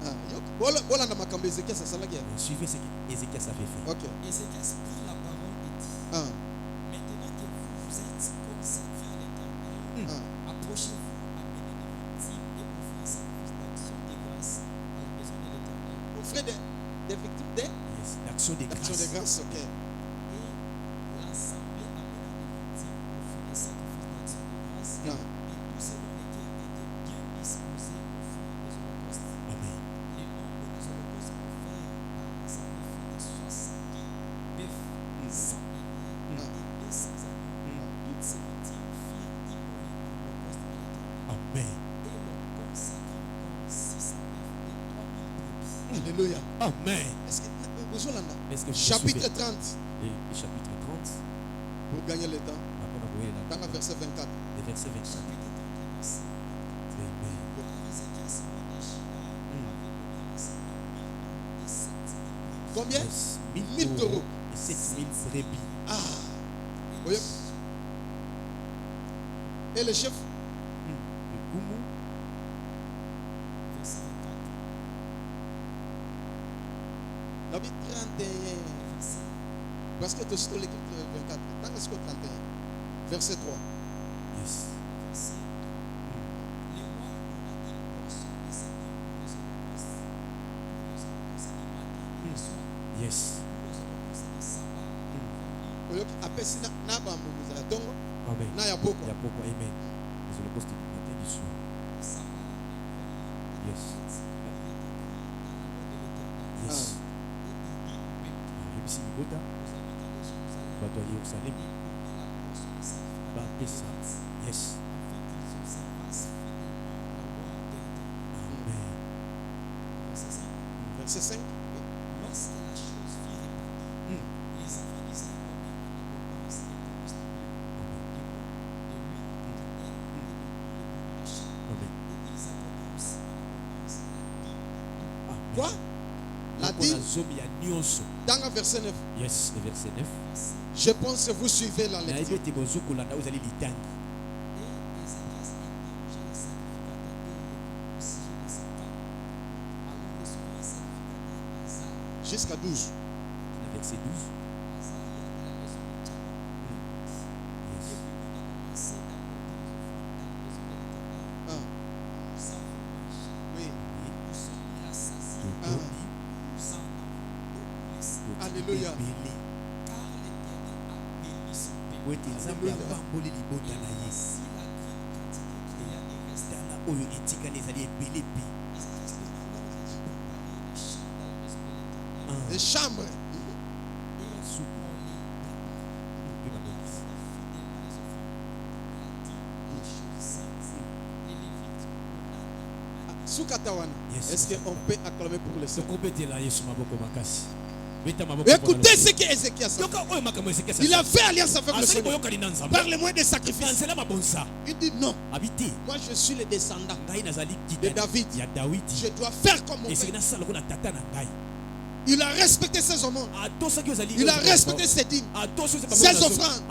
Suivez ce qu'Ézéchias avait fait. Ok. Ézéchias prit la parole et dit, maintenant que vous êtes consacrés à l'Éternel, approchez-vous, amenez des victimes et offrez un sacrifice d'action de grâce à la maison de l'Éternel. Offrez des victimes D'action de grâce. Ok. Et l'assemblée amena des victimes, offrit des sacrifices d'action de grâce. Et tout selon lesquels étaient bien disposés au fond des holocaustes. Amen. Les nombres des holocaustes offerts par l'assemblée furent de 70 bœufs, 100 béliers et 200 agneaux. Toutes ces victimes furent immolées en holocauste à l'Éternel. Amen. Et l'on consacra encore 600 bœufs et 3000 brebis. Alléluia. Amen. Est-ce que Est-ce que vous chapitre suivez? 30 Et chapitre 30, pour gagner le temps. après on a voulu Dans le verset 24. le verset 25. Chapitre 30, verset 24. Amen. Car Ézéchias, roi de Juda, avait donné à l'assemblée 1000 et 7 brebis. Combien? Yes, 1000 euros. et 7000 brebis. Oui. Et le chef? Le Koumou, Verset 24. David 31. Verset Parce que tu as l'équipe 24. Tant que c'est 31. Verset 3. yes. Verset 3. Les rois donna une portion des agneaux pour les holocaustes du matin et du soir, Yes. pour les holocaustes des sabbats, Apesi na bambuza ya tongo Amen. na ya poko. Il y a beaucoup. Amen. Les holocaustes du matin et du soir. les sabbats, les Yes. il est écrit dans la loi de l'Éternel. Yes. Et il dit au peuple, Yebisi Bibota, aux habitants de Jérusalem, bato ya Yerusalem, écoutez la portion des sacrificateurs bapesa. Yes. afin qu'ils observassent fidèlement la loi de l'Éternel. Amen. Verset 5. Verset 5. Lorsque la chose fut répandue, les enfants d'Israël donnèrent en abondance des combustibles, de l'eau, de l'huile, du miel et de tous les produits d'achat. Amen. Et ils apportèrent aussi en abondance la dîme de tout. Amen. Quoi? La Donc, on dîme a zombie ya nyonso. dans le verset 9. Yes, le verset 9. Verset. Je pense que vous suivez la Na lecture. yebi ete bozokolanda oyo ezali litangi. Et Ézéchias interrogea les sacrificateurs et les vit au sujet de sa femme. Alors le souverain sacrificateur Azar, Jusqu'à 12. Na verset 12. Azaria de la maison de Tchadon, Yes. depuis qu'on a commencé d'apporter les offrandes dans la maison de l'Éternel, nous avons mangé, Oui. nous sommes rassasiés, Totondi, nous en avons beaucoup laissé, totiki Alléluia. ebele. car l'Éternel a béni son Po peuple. ete nzambe apamboli libota na ye. Si la grande quantité qu'il y a des restes, Tala oyo etikali ezali ebele mpe. Ézéchias demanda aux Égyptiens de préparer des chambres dans la maison de l'Éternel, Des chambres. et on les Mpe babongisi. fidèlement les offrandes, la dîme, les choses saintes, les Lévites, Onani, Soukatawana. Yes. Est-ce qu'on peut acclamer pour le Seigneur? tokobetela yesu maboko makasi. Beta maboko Écoutez ce que Ézéchias a fait. yoka oyo makambo ezekias Il a fait alliance avec le azali Seigneur. boyokani na nzambe Par le moyen des na sacrifices. nzela mabonza Il dit non. abi te Moi je suis le descendant. ngai nazali De kida David. ya dawidi Je dois faire comme mon esiki père. nasala lokola tata na ngai Il a respecté ses hommes. atosaki ozali Il a respecté ses dîmes. atosi Ses offrandes.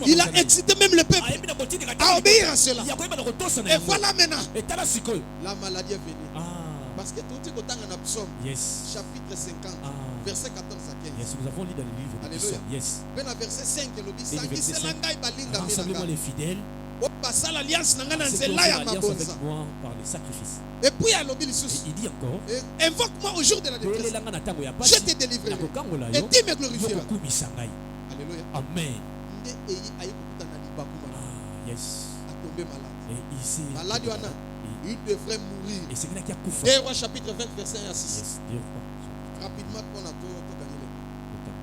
Il a excité même le peuple ayebi na kotindika à obéir à cela. ya koyeba na kotosa na Et yango voilà maintenant. etala sikoyo La maladie est venue. ah Parce que tout est autant en psaume, yes chapitre 50, ah verset 14 à 15. yes nous avons lu dans le livre de Alléluia. Psaume yes Ben à verset 5, il dit Et le Sangi verset selangai balinga rassemblez-moi minanga. les fidèles O passa l'alliance nanga na c'est nzela ya alliance mabonza. avec moi par les sacrifices Et puis à l'obi et lisusu. il dit encore Invoque-moi au jour de la détresse. koyelelanga na ntango ya Je pasi te délivrerai. nakokangola Et yo tu me glorifieras. yokokumisa ngai Alléluia. amen Nde eyi ayikokuta na libakuma. ah yes A tombé malade. et ici Malade wana. Il devrait mourir. esengelaki akufa 2 Rois chapitre 20 verset 1 à 6. yes Dieu croit. Rapidement qu'on a tout gagné le temps.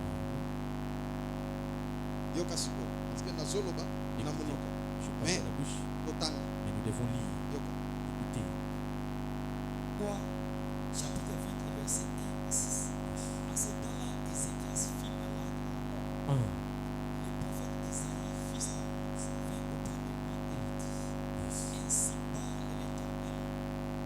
Yoka siko. Parce que nazoloba na monoko. Je passe Mais- à la bouche, Totanga. mais nous devons lire, Yoka. écouter. Quoi? Chapitre 20, verset 1 à 6. En ce temps-là, Ézéchias fit malade à la mort. Le prophète Isaïe, fils d'Amoz, vint auprès de lui et lui dit, ainsi parle l'Éternel,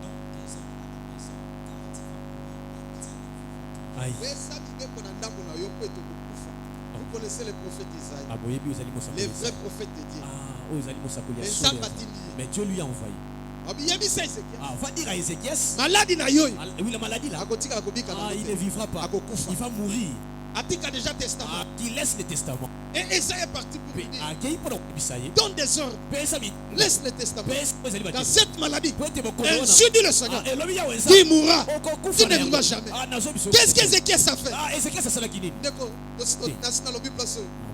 donc les hommes à ta maison, car tu vas mourir et tu ne vivras Aïe. Mais ça, tu dis qu'on a ndako na yo po etokokufa. Vous connaissez le prophète Isaïe. aboyebi ozali Les mosakoli vrais prophètes de Dieu. ah oyo ozali mosakoli ya Mais solo ça ya va Nzambe. dire. mais Dieu lui a envoyé Ah, va dire à Ézéchias. Maladie na yo. Oui, la maladie là. Ah, il ne vivra pas. Il va mourir. Atika déjà testament. Ah, il laisse le testament. Et Esaïe est parti pour lui dire. Donne des ordres. Laisse le testament. Dans cette maladie, ainsi dit le Seigneur, qui mourra, tu ne vivras jamais. Qu'est-ce qu'Ézéchias a fait?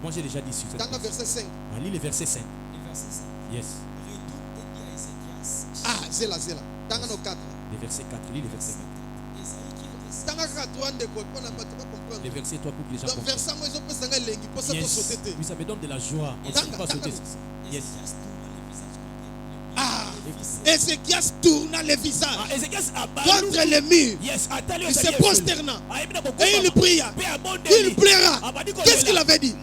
Moi j'ai déjà dit sur cette verset 5. Lis le verset 5. Yes. Ah, Zéla. Dans le 4. Le verset 4. Lis le verset 4. Le verset 3 pour que les gens comprennent. Yes. Oui, ça me donne de la joie. On ne peut pas sauter. Yes. Ah, Ézéchias tourna le visage contre le mur. Yes. Il se prosterna et il pria. Il pleura. Qu'est-ce qu'il avait dit?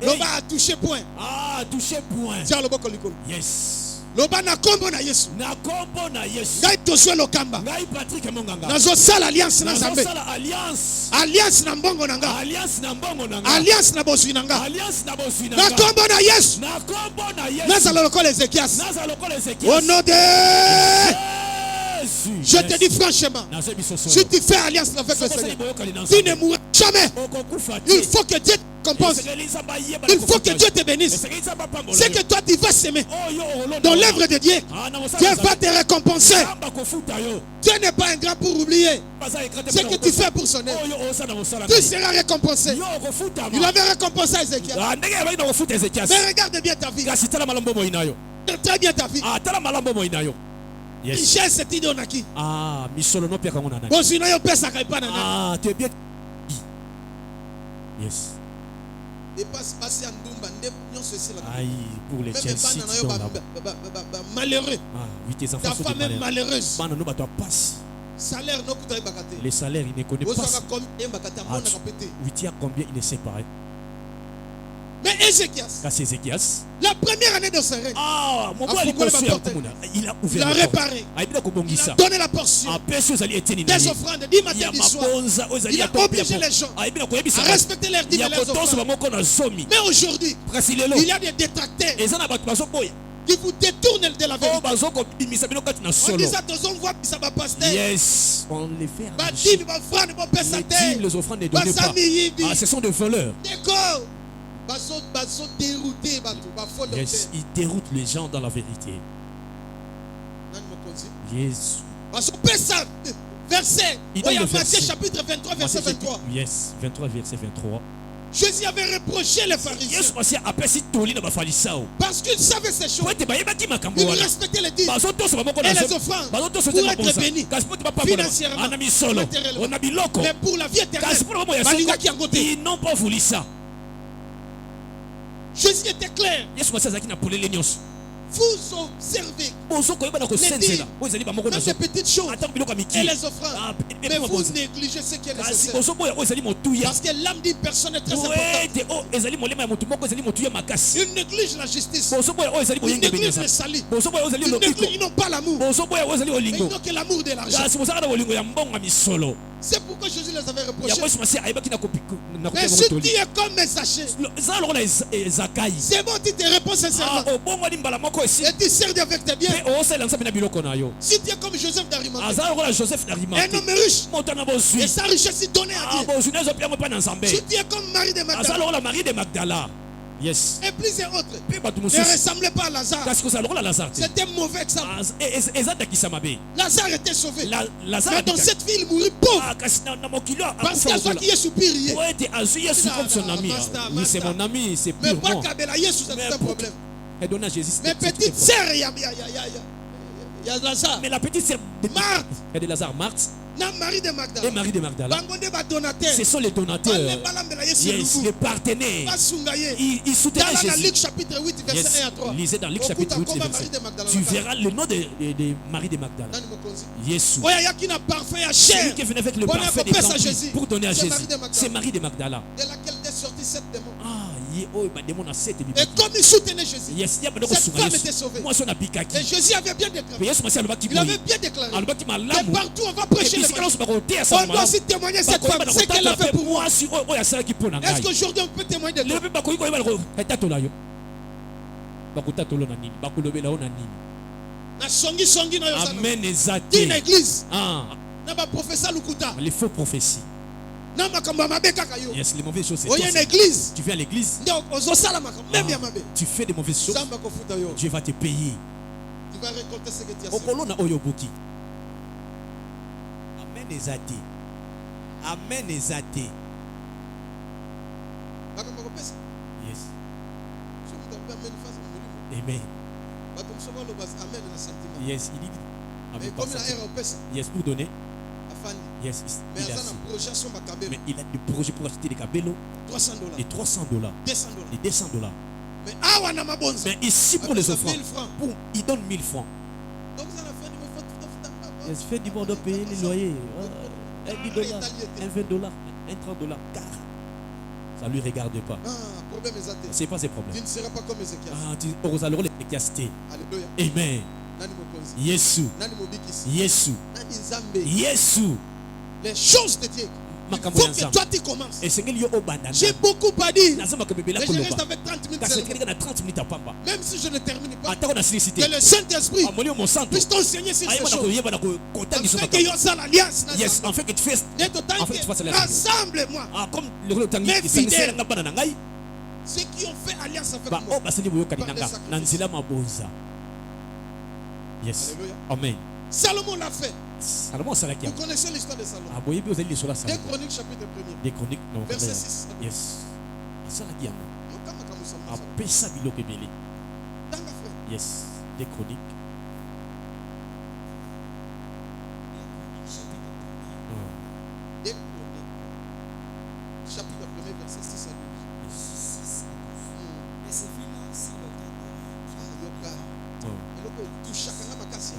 Loba a touché point. Ah, touché point. Tiens le boko likolo. Yes. Loba na kombo na Yesu. Na kombo na Yesu. Ngai toswe lokamba. Ngai Patrick Monganga. Nazo sala alliance na Nzambe. Nazo sala alliance. Alliance na mbongo na nga. Alliance na mbongo na nga. Alliance na bosui na nga. Alliance na bosui na nga. Na kombo na Yesu. Na kombo na Yesu. Nazalo lokola Ézéchias. Nazalo lokola Ézéchias. Au nom de je te dis franchement, si tu fais alliance avec le Seigneur, tu ne mourras jamais. Il faut que Dieu te compense. Il faut que Dieu te bénisse. C'est que toi tu vas s'aimer dans l'œuvre de Dieu. Dieu va te récompenser. Dieu n'est pas un grand pour oublier ce que tu fais pour son œuvre. Tu seras récompensé. Il avait récompensé Ézéchias. Mais regarde bien ta vie. Très bien ta vie. Yes. Richesse c'est idée on a qui? Ah, misolo no pia kangona nani. Bon sinon yo pesa kai pas nana. Ah, tu es bien. Yes. Et passe passer en Dumba, non ceci là. Aïe, pour les Chelsea. Malheureux. Ah, oui tes enfants sont malheureux. Malheureuse. Bana no bato passe. Salaire no kuta bakate. Les salaires il ne connaît pas. Oui, tu as combien il ne sait pas. Mais Ézéchias, la première année de son règne, il a ouvert, il a réparé, il a donné la portion des offrandes, du matin du soir. Il a obligé les gens à respecter leurs dîmes et leurs offrandes. Mais aujourd'hui, il y a des détracteurs qui vous détournent de la vérité. On dit ça, on voit que ça va passer. Yes, on les fait. Les offrandes ne donnent pas. Ah, ce sont des voleurs. Yes, il déroute les gens dans la vérité. Yes. Verset. Matthieu chapitre 23, verset 23. Yes, 23, verset 23. Jésus avait reproché les pharisiens parce qu'ils savaient ces choses. Ils respectaient les dîmes et les offrandes pour être bénis financièrement, matériellement. Mais pour la vie éternelle, ils n'ont pas voulu ça. Jésus était clair. Vous observez les dîmes, même ces petites choses et les offrandes. Mais vous négligez ce qui est nécessaire. Parce que l'âme d'une personne est très importante. Ils négligent la justice. Ils négligent le salut. Ils n'ont pas l'amour. Ils n'ont que l'amour de l'argent. C'est pourquoi Jésus les avait reprochés. Mais si tu es comme Zaché, c'est bon, tu te réponds sincèrement. Et tu sers avec tes biens. Si tu es comme Joseph d'Arimathée, un homme riche, et sa richesse est donnée à Dieu. Si tu es comme Marie de Magdala, yes. Et plusieurs autres ne ressemblaient pas à Lazare. C'était un mauvais exemple. Lazare était sauvé. Mais dans cette ville, il mourut pauvre. Parce qu'à soi qui est soupirier. Oui, c'est mon ami, c'est mais purement. pas Kabela, Yesu, c'est un problème. Mais petite sœur, il y a Lazare. Mais la petite sœur de Marthe. Il y a de Lazare, Marthe. Marie de Magdala. Et Marie de Magdala. Ce sont les donateurs. Yes, les partenaires. Ils soutenaient Jésus. Dans Luc chapitre 8, verset 1 à 3. Lisez dans Luc chapitre 8, verset 1. Tu verras le nom de Marie de Magdala. Yesu. Celui qui venait avec le parfum des grands pour donner à Jésus. C'est Marie de Magdala. sorti 7 démons. Et comme il soutenait Jésus, cette femme était sauvée. Et Jésus avait bien déclaré. Il avait bien déclaré que partout on va prêcher l'évangile. On doit aussi témoigner cette femme, ce qu'elle a fait pour moi. Est-ce qu'aujourd'hui on peut témoigner de toi? Amen. Dis une église. Professeur Lukuta. Les faux prophéties. Yes, les mauvaises choses. Il y a une église. Tu viens à l'église. Tu fais des mauvaises choses. Dieu va te payer. Tu vas récolter ce que tu as fait. Amen ezate. Amen ezate. Yes. Amen. Yes, il dit. Yes, pour donner. Yes, mais il a des projets pour acheter des cabellos. $300. Et $200. Et $200. Mais ici pour les offrandes, il donne 1000 francs. Donc ça la fin, il fait du bon de payer les loyers. $1, $20, $20, $30. Car ça ne lui regarde pas. C'est pas ses problèmes. Tu ne seras pas comme Ézéchias. Alléluia. Amen. Yesu. Yesu. Yesu. Les choses de Dieu. Il faut que toi tu commences. J'ai beaucoup pas dit. Mais je reste avec 30 minutes. Même si je ne termine pas. Que le Saint-Esprit puisse t'enseigner sur ces choses. Afin que tu fasses l'alliance. En fait que tu fasses l'alliance. Rassemble-moi. Mes fidèles. Ceux qui ont fait alliance avec moi. Yes. Alléluia. Amen. Salomon l'a fait. Salomon, c'est la qui. Vous connaissez l'histoire de Salomon. 2 Chroniques chapitre 1er. Des chroniques, non. Verset 6. Yes. Ça la qui. Apesa bilo kebele. Dans la frère. Yes. Des chroniques. Des chroniques. Chapitre 1er, verset 6 à 12. Et c'est finalement si le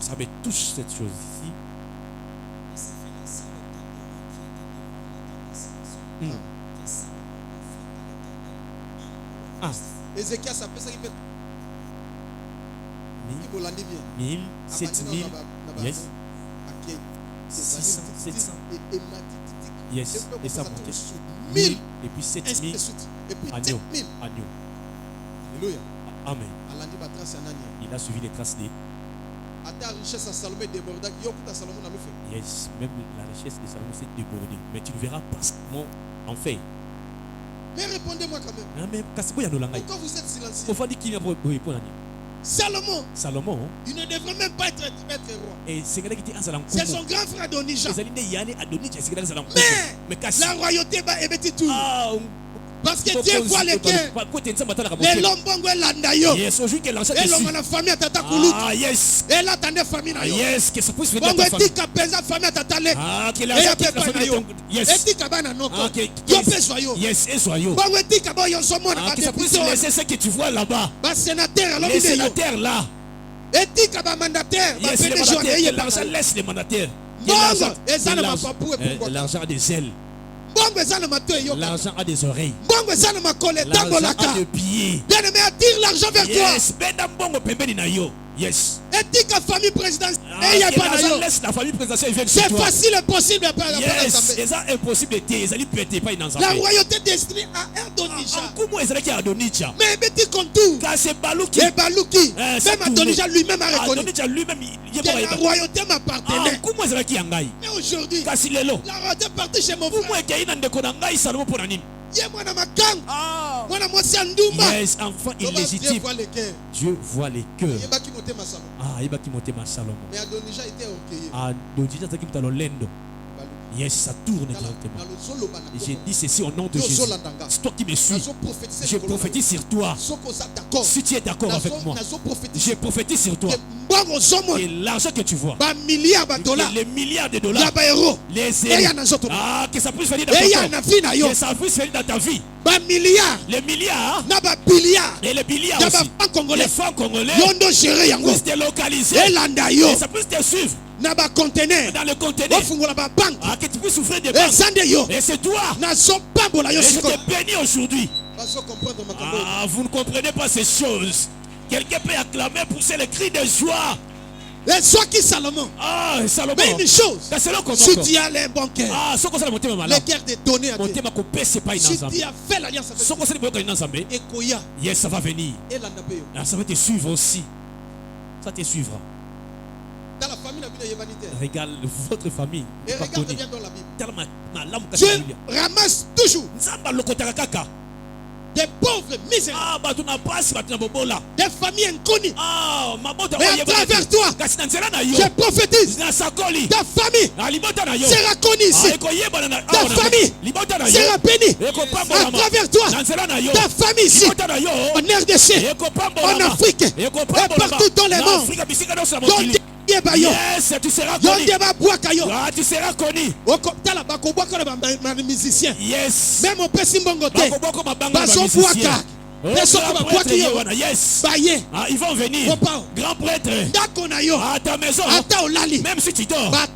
Ça me touche cette chose ici. Ézéchias, ça peut ça qui fait 1000, 7000, yes. 600, 700. Yes, et ça monte. 1000 et puis 7000. Et puis 7000. Alléluia. Amen. Il a suivi les traces des. Yes, même la richesse de Salomon s'est débordée. Mais tu le verras parce en fait. Mais répondez-moi quand même. Mais pourquoi vous êtes silencieux? Salomon, il ne devrait même pas être roi. C'est son grand frère Adonijah. Mais la royauté va émettre tout. Parce que Dieu voit les cœurs. Les lombongo et landayo. Yes, aujourd'hui que l'argent est dessus. Et la famille à Tata Koulouk. Yes. Et là, attendez famille na yo. Yes, que ça puisse venir ta famille. Bongo tika famille à Tata Le. Que l'argent est la famille. Yes. Et tika bana noko. Yo pe soyo. Yes, et soyo. Bongo tika ba yo somo na ba que ça puisse laisser ce que tu vois là-bas. Ba sénateur là. Les sénateurs là. Et tika ba mandataire. Yes, les mandataires. L'argent laisse les mandataires. Bongo. Et ça ne va pas pour l'argent a des ailes. L'argent a des oreilles. L'argent a des pieds. Bien-aimé, attire l'argent vers toi. Yes. Et la famille présidentielle. Laisse la famille présidentielle. C'est facile et possible. Yes. C'est impossible. La royauté destinée à Adonijah. Mais petit contour. C'est Balouki. Et Balouki. Même Adonijah lui-même a reconnu. La royauté m'appartenait. Mais aujourd'hui, la royauté est partie chez mon frère. Yes, enfant illégitime. Dieu voit les cœurs. Mais Adonijah était orgueilleux. Yes, ça tourne directement. Et j'ai dit ceci au nom de Jésus. C'est toi qui me suis. Je prophétise sur toi. Si tu es d'accord avec moi, je prophétise sur toi. Et l'argent que tu vois, les milliards de dollars, les héros, que ça puisse venir dans ton cœur, que ça puisse venir dans ta vie. Les milliards et les billiards aussi. Les francs congolais puissent te localiser et ça puisse te suivre. Naba conteneur. Dans le conteneur. Ofungola ba banque. Ah, que tu puisses ouvrir des banques. Et c'est toi. Et je te bénis aujourd'hui. Ah, vous ne comprenez pas ces choses. Quelqu'un peut acclamer, pousser le cri de joie. Et soit qui Salomon. Ah, Salomon. Mais une chose. Si tu as les bons cœurs. Ah, ce les cœurs de donner à Dieu. Si tu as fait l'alliance avec Dieu. Et Koya. Yes, ça va venir. Ah, ça va te suivre aussi. Ça te suivra. Dans la famille, regarde votre famille. Et regarde bien dans la Bible. Dieu ramasse toujours des pauvres misérables. Des familles inconnues. Mais à travers toi, je prophétise. Ta famille sera connue ici. Ta famille sera bénie. À travers toi, ta famille ici, en RDC, en Afrique, et partout dans le monde. Yes, tu seras connu. Ah, tu seras connu. Yes. Même au Pessimbongote. Yes. Ah, ils vont venir. Grand prêtre. À ta maison. Même si tu dors. Ah,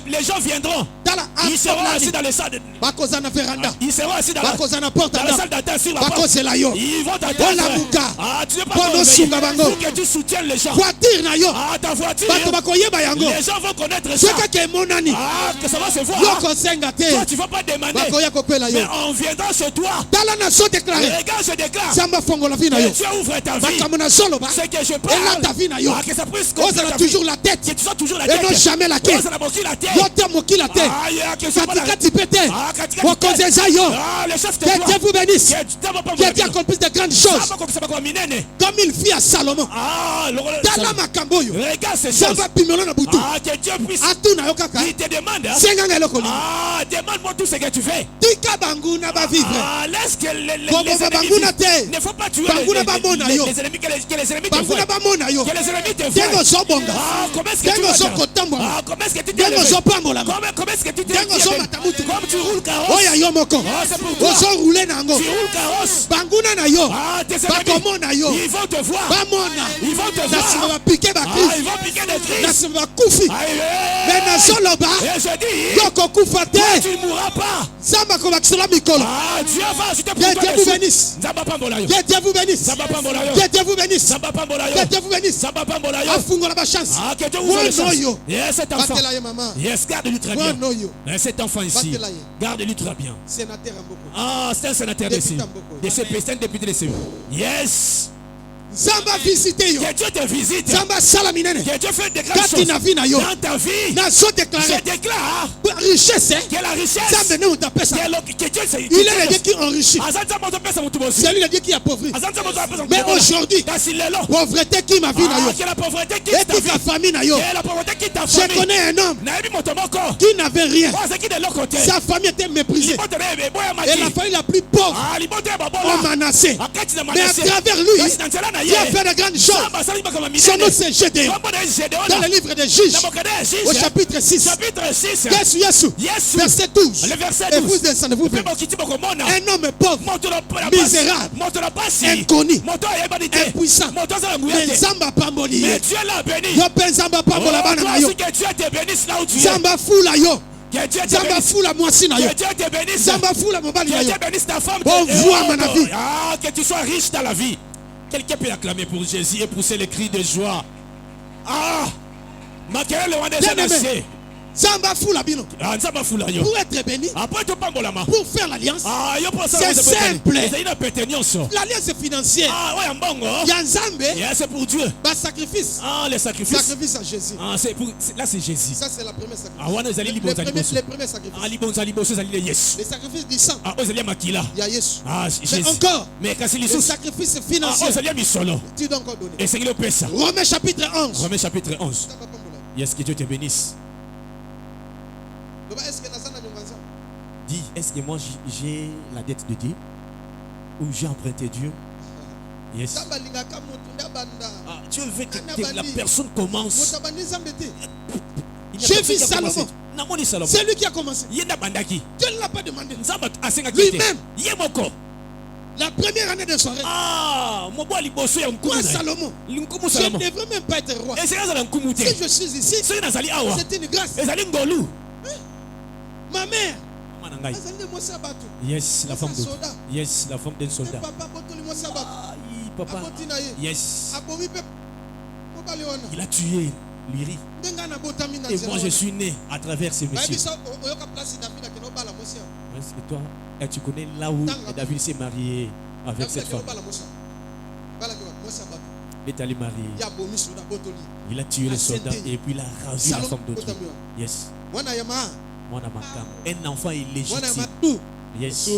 les gens viendront. Ils seront assis dans les salles. Ils seront assis dans la salle d'attente sur la porte. Ils vont t'attendre. Ah, tu n'es pas convaincu. Faut que tu soutiennes les gens. Ah, ta voiture. Les gens vont connaître ça. Ah, que ça va se voir. Toi, tu ne vas pas demander. Mais on viendra chez toi. Regarde, je déclare. Que Dieu ouvre ta vie. C'est que je parle. Ah, que ça puisse continuer ta vie. Toujours la tête. Que tu sois toujours la Et tête. non jamais la tête. La tête. Ah, que ce soit la tête. Les chefs de que Dieu vous bénisse. Que Dieu gloire. accomplisse de grandes choses. Comme il fit à Salomon. Regarde ces choses. Ah, que Dieu puisse. Il te demande. Ah, demande-moi tout ce que tu fais. Ah, laisse que les ennemis ne faut pas tuer les ennemis, que les ennemis te voient. Que les ennemis te voient. Ah, comment est-ce que tu vas faire? Ah, comment est-ce que tu t'es levé? Comment est-ce que tu t'es levé? Comme tu roules carrosse. Ah, c'est pour toi. Tu roules carrosse. Ah, tes ennemis, ils vont te voir. Ils vont te voir. Ah, ils vont piquer des tristes. Et je dis, toi, tu ne mourras pas. Ah, Dieu va ajouter pour toi Dieu vous bénisse. Que Dieu vous bénisse. Que Dieu vous bénisse. Que Dieu vous bénisse. Ah, que Dieu ouvre les choses. Yes, cet enfant. Yes, garde-lui très bien. Cet enfant ici, garde-lui très bien. Ah, c'est un sénateur de c'est un député de CE. Yes. Zamba visiter yo. Que Dieu te visite. Zamba salaminene. Que Dieu fait de grandes choses dans ta vie. Je déclare richesse. Que la richesse. Que Dieu il est le Dieu qui enrichit. C'est lui le Dieu qui appauvrit. Mais aujourd'hui, pauvreté qui m'a vu que la pauvreté quitte et toute la famille na yo. Que la pauvreté quitte ta famille. Je connais un homme qui n'avait rien. Sa famille était méprisée. Et la famille la plus pauvre on menacé. Mais à travers lui, Dieu a fait de grandes choses. Son nom c'est Gédéon. Dans le livre des Juges, au chapitre 6, verset 12. Et vous descendez-vous. Un homme pauvre, misérable, inconnu, impuissant. Mais Zamba Pamboli. Mais Dieu l'a béni. Que Dieu te bénisse là où tu es. Zamba Fula yo. Que Dieu te Zamba bénisse. Fula Moissina yo. Que Dieu te bénisse. Zamba Fula Mobali Que yo. Dieu bénisse ta femme. Bon voix mon avis. Ah, que tu sois riche dans la vie. Quelqu'un peut acclamer pour Jésus et pousser les cris de joie. Ah, Makéle le Rwanda est Zamba Fula Bino. Ah, Zamba Fula yo. Pour être béni, après tu parles là-bas. pour faire l'alliance, Ah, yo pour ça. c'est simple. L'alliance est financière. Ah, ouais, en bongo. Yanzambe, c'est pour Dieu. sacrifice. Ah, les sacrifices. Sacrifice à Jésus. Ah, là c'est Jésus. Ça c'est la première sacrifice. Ah, wana zali libo zali boso. Les premiers sacrifices. Ah, libo zali boso zali yes. Les sacrifices du sang. Ah, zali makila. Il y a Jésus. Ah, Mais Jésus. encore, Mais kasi les liso. sacrifices Ah, financiers. zali misolo. Tu dois encore donner. Et c'est le pesa. Romains chapitre 11. Romains chapitre 11. Yes, que Dieu te bénisse. Dis, est-ce que moi j'ai la dette de Dieu? Ou j'ai emprunté Dieu? Yes. Ah, Dieu veut que la personne commence. J'ai vu Salomon. C'est lui qui a commencé. Dieu ne l'a pas demandé. Lui-même. La première année de soirée. Ah, Moi, Salomon, je ne devrais même pas être roi. Si je suis ici, c'est une grâce. Ma mère. Yes, la femme de yes, la femme d'un soldat. Papa. Yes. Il a tué Lyrie. Et moi je suis né à travers ces messieurs. Est-ce que toi, tu connais là où David s'est marié avec cette femme? Il est allé marier. Il a tué les soldats et puis il a ravi la femme d'autrui. Yes. Un enfant illégitime. Yes.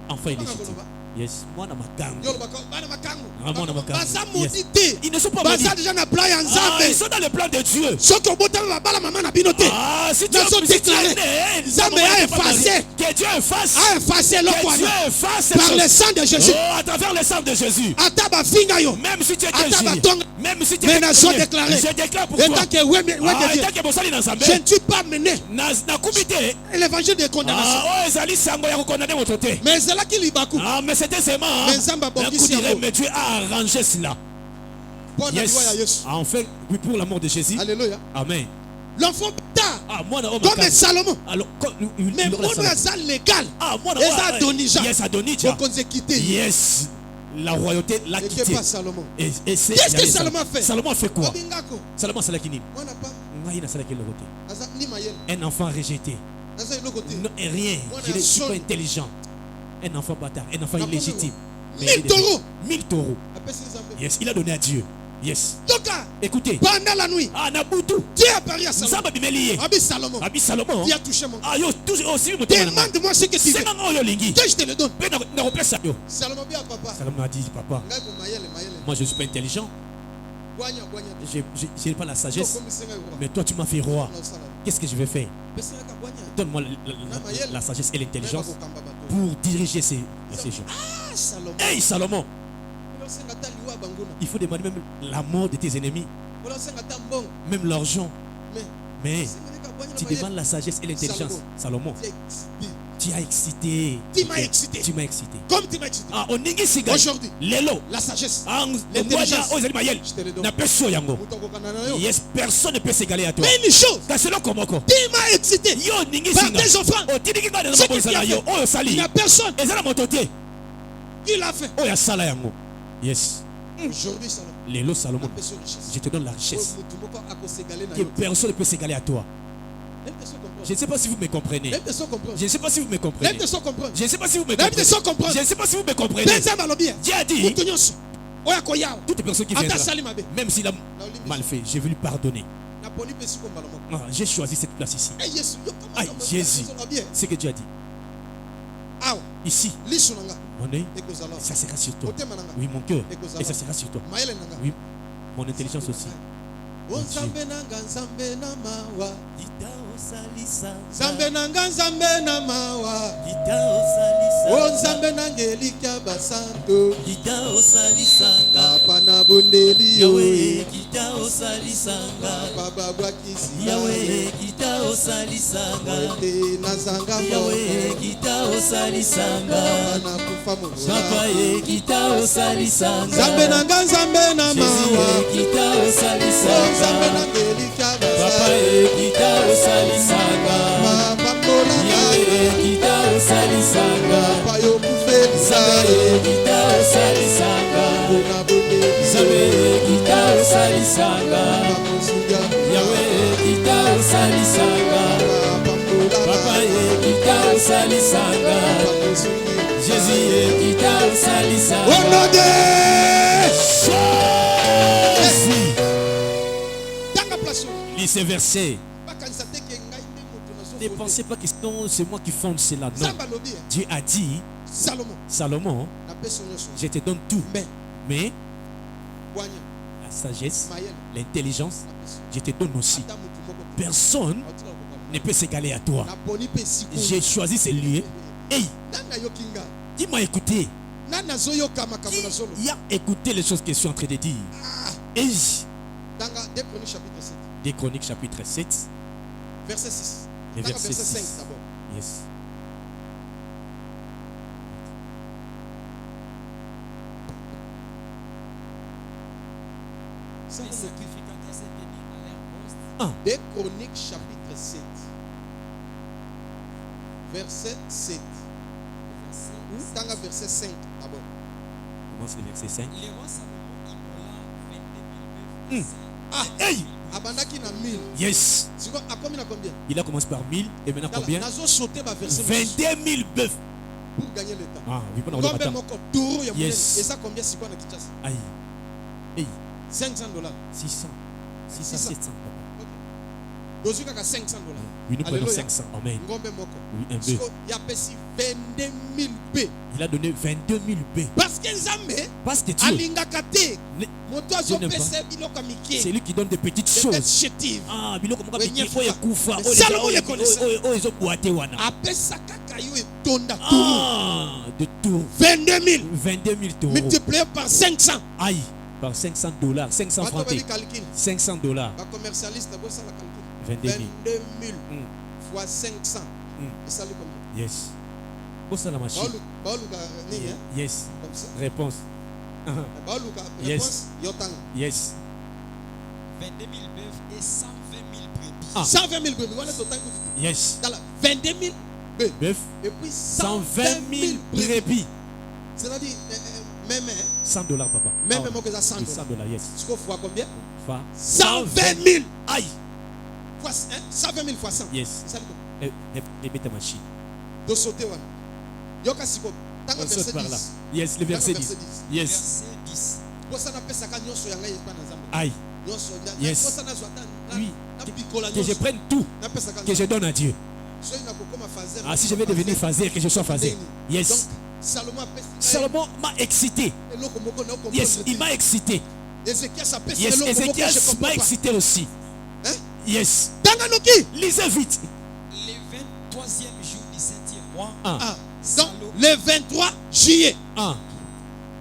Enfant illégitime. Yes. Ils ne sont pas maudits. Ils sont dans le plan de Dieu. Ah, si tu as déclaré que Dieu efface par le sang de Jésus. Oh, à travers le sang de Jésus. Même si tu es même si tu es je déclare pour toi. Je ne suis pas mené l'évangile de condamnation. Mais c'est là qu'il y a mais c'était seulement mais Dieu a arrangé cela. Yes. Enfin, oui, pour la mort de Jésus. Alléluia. Amen. L'enfant tard, comme Salomon. Mais mon est légal. Yes, Adonija. Yes. La royauté l'a quitté. Qu'est-ce que Salomon a fait? Salomon a fait quoi? Salomon a fait un enfant rejeté. Non, rien. Je ne suis pas intelligent. Un enfant bâtard, un enfant illégitime. 1000 taureaux. 1000 taureaux. Yes, il a donné à Dieu. Yes. Écoutez. Pendant la nuit. Dieu a apparu à Salomon. Abi Salomon. Dieu a touché mon cœur. Demande-moi ce que tu veux. Que je te le donne. Salomon dit à papa. Salomon a dit, papa, moi je ne suis pas intelligent. Je n'ai pas la sagesse. Mais toi tu m'as fait roi. Qu'est-ce que je vais faire? Donne-moi la sagesse et l'intelligence pour diriger ces gens. Hey Salomon, il faut demander même la mort de tes ennemis, même l'argent. Mais tu demandes la sagesse et l'intelligence. Salomon, tu as excité. Tu m'as excité. Tu m'as excité. Comme tu m'as excité. Aujourd'hui, la sagesse, l'intelligence, je te le donne. Yes, personne ne peut s'égaler à toi. Mais une chose, tu m'as excité par tes enfants. Il n'y a personne qui l'a fait. Yes. Aujourd'hui, Salomon, je te donne la richesse. Que personne ne peut s'égaler à toi. Je ne sais pas si vous me comprenez. Je ne sais pas si vous me comprenez. Je ne sais pas si vous me comprenez. Je ne sais pas si vous me comprenez. Dieu a dit, toutes les personnes qui viennent, même s'il a mal fait, je vais lui pardonner. J'ai choisi cette place ici. Aïe, Jésus, c'est ce que Dieu a dit. Ici, mon œil, ça sera sur toi. Oui, mon cœur, et ça sera sur toi. Oui, mon intelligence aussi. Mon Dieu. Nzambe nanga nzambe na mawa o nzambe nangelika basanto papa na bondeli Yawe kita osalisanga baba bwakisi Yawe kita osalisanga te nazanga Yawe kita osalisanga na kufa mo Papa kita osalisanga nzambe nanga nzambe na mawa kita osalisanga nzambe nangelika Papa kita osalisanga Yawe kita osalisanga Papa yo kufelisa kita osalisanga Yawe kita osalisanga Yawe kita osalisanga Papa kita osalisanga Jésus kita osalisanga au nom de Lis ces versets. Ne pensez pas que c'est moi qui fonde cela. Non. Dieu a dit, Salomon, je te donne tout. Mais la sagesse, l'intelligence, je te donne aussi. Personne ne peut s'égaler à toi. J'ai choisi ce lieu. Hey, qui m'a écouté? Qui a écouté les choses que je suis en train de dire? Hey. Des Chroniques chapitre 7 verset 6. Verset 5 d'abord. Yes. Les sacrificateurs s'étaient mis à leur poste. 2 Chroniques chapitre 7. Verset 7. Tanga verset 5 d'abord. Commence le verset 5. Le roi Salomon appela 22 000 bœufs. Ah, hey! Abandaki na 1000. Yes. À combien? Il a commencé par 1000 et maintenant combien? Nazo sauté ba verset 22 000 bœufs. pour gagner le temps. Ah, oui, pendant le Ngombe matin. moko turu ya Yes. munene. Et ça combien c'est quoi na Kinshasa? Aïe. Hey, $500. 600. 600, 700. Dozuka ka $500. Oui, nous prenons Alléluia. 500. Amen. Ngombe moko. Oui, un Siko bœuf. ya pesi 22 000 bœufs. Il a donné 22 000 bœufs. Parce que Nzambe Parce que Dieu, alingaka te. Ne- Moto azo n'aime pas. pesa biloko c'est mike. lui qui donne des petites Des bêtes choses. chétives. Ah, biloko moka Wenye biki fuka. oyo kufa. Mais Salomon les connaissait. Oyo ezo boate wana. Apesa kaka yo etonda turu. Ah, de tout. 22 000 22 000 euros. multiplié par 500. Aïe, par 500 $, 500 Bato francs. babi calcul. 500 $. Ba commercialiste bossa la calcul. 22 000. 22 000 Mm. fois 500. Et ça lui combien? Yes. Pour ça la machine. Baoluka nini hein? Yes. Comme ça. Réponse. Baoluka Yes. réponse yotanga. Yes. 22 000 bœufs et 120 000 brebis. Ah. 120 000 brebis. Voilà total. Yes. Dans la 22 000 bœufs. Bœuf. Et puis 120 000 brebis. C'est-à-dire même 100 $, papa. même Ah, moi que ça 100 oui, 100 $, yes. Tu sais fois combien? Fa. 120 000 Aïe. fois 120 000 fois 100. Yes. Ça lui combien? Et mets ta machine. De sauter wana. Yoka siko. Tanga On saute verset par là. 10. Yes, le verset Tanga 10. verset 10. Yes. Verset 10. Posa na pesa ka nyonso yanga yespa na Nzambe. Aïe. Nyonso Yes. posa na zwata Oui. na bikola Que je nyonso. prenne tout, Na pesa ka. que je donne à Dieu. So ina kokoma fazer. Ah, si je vais devenir phasé, que je sois phasé. Donc Yes. Salomon a pesa. Salomon m'a excité. Eloko moko na comprendre. Yes, il m'a excité. Ézéchias a pesa Yes, eloko moko je Ézéchias comprends m'a pas. excité aussi. Hein? Yes. Tanga noki. Lisez vite. Le 23e jour du 7e mois, Ah, Ah. Donc le 23 juillet. ah,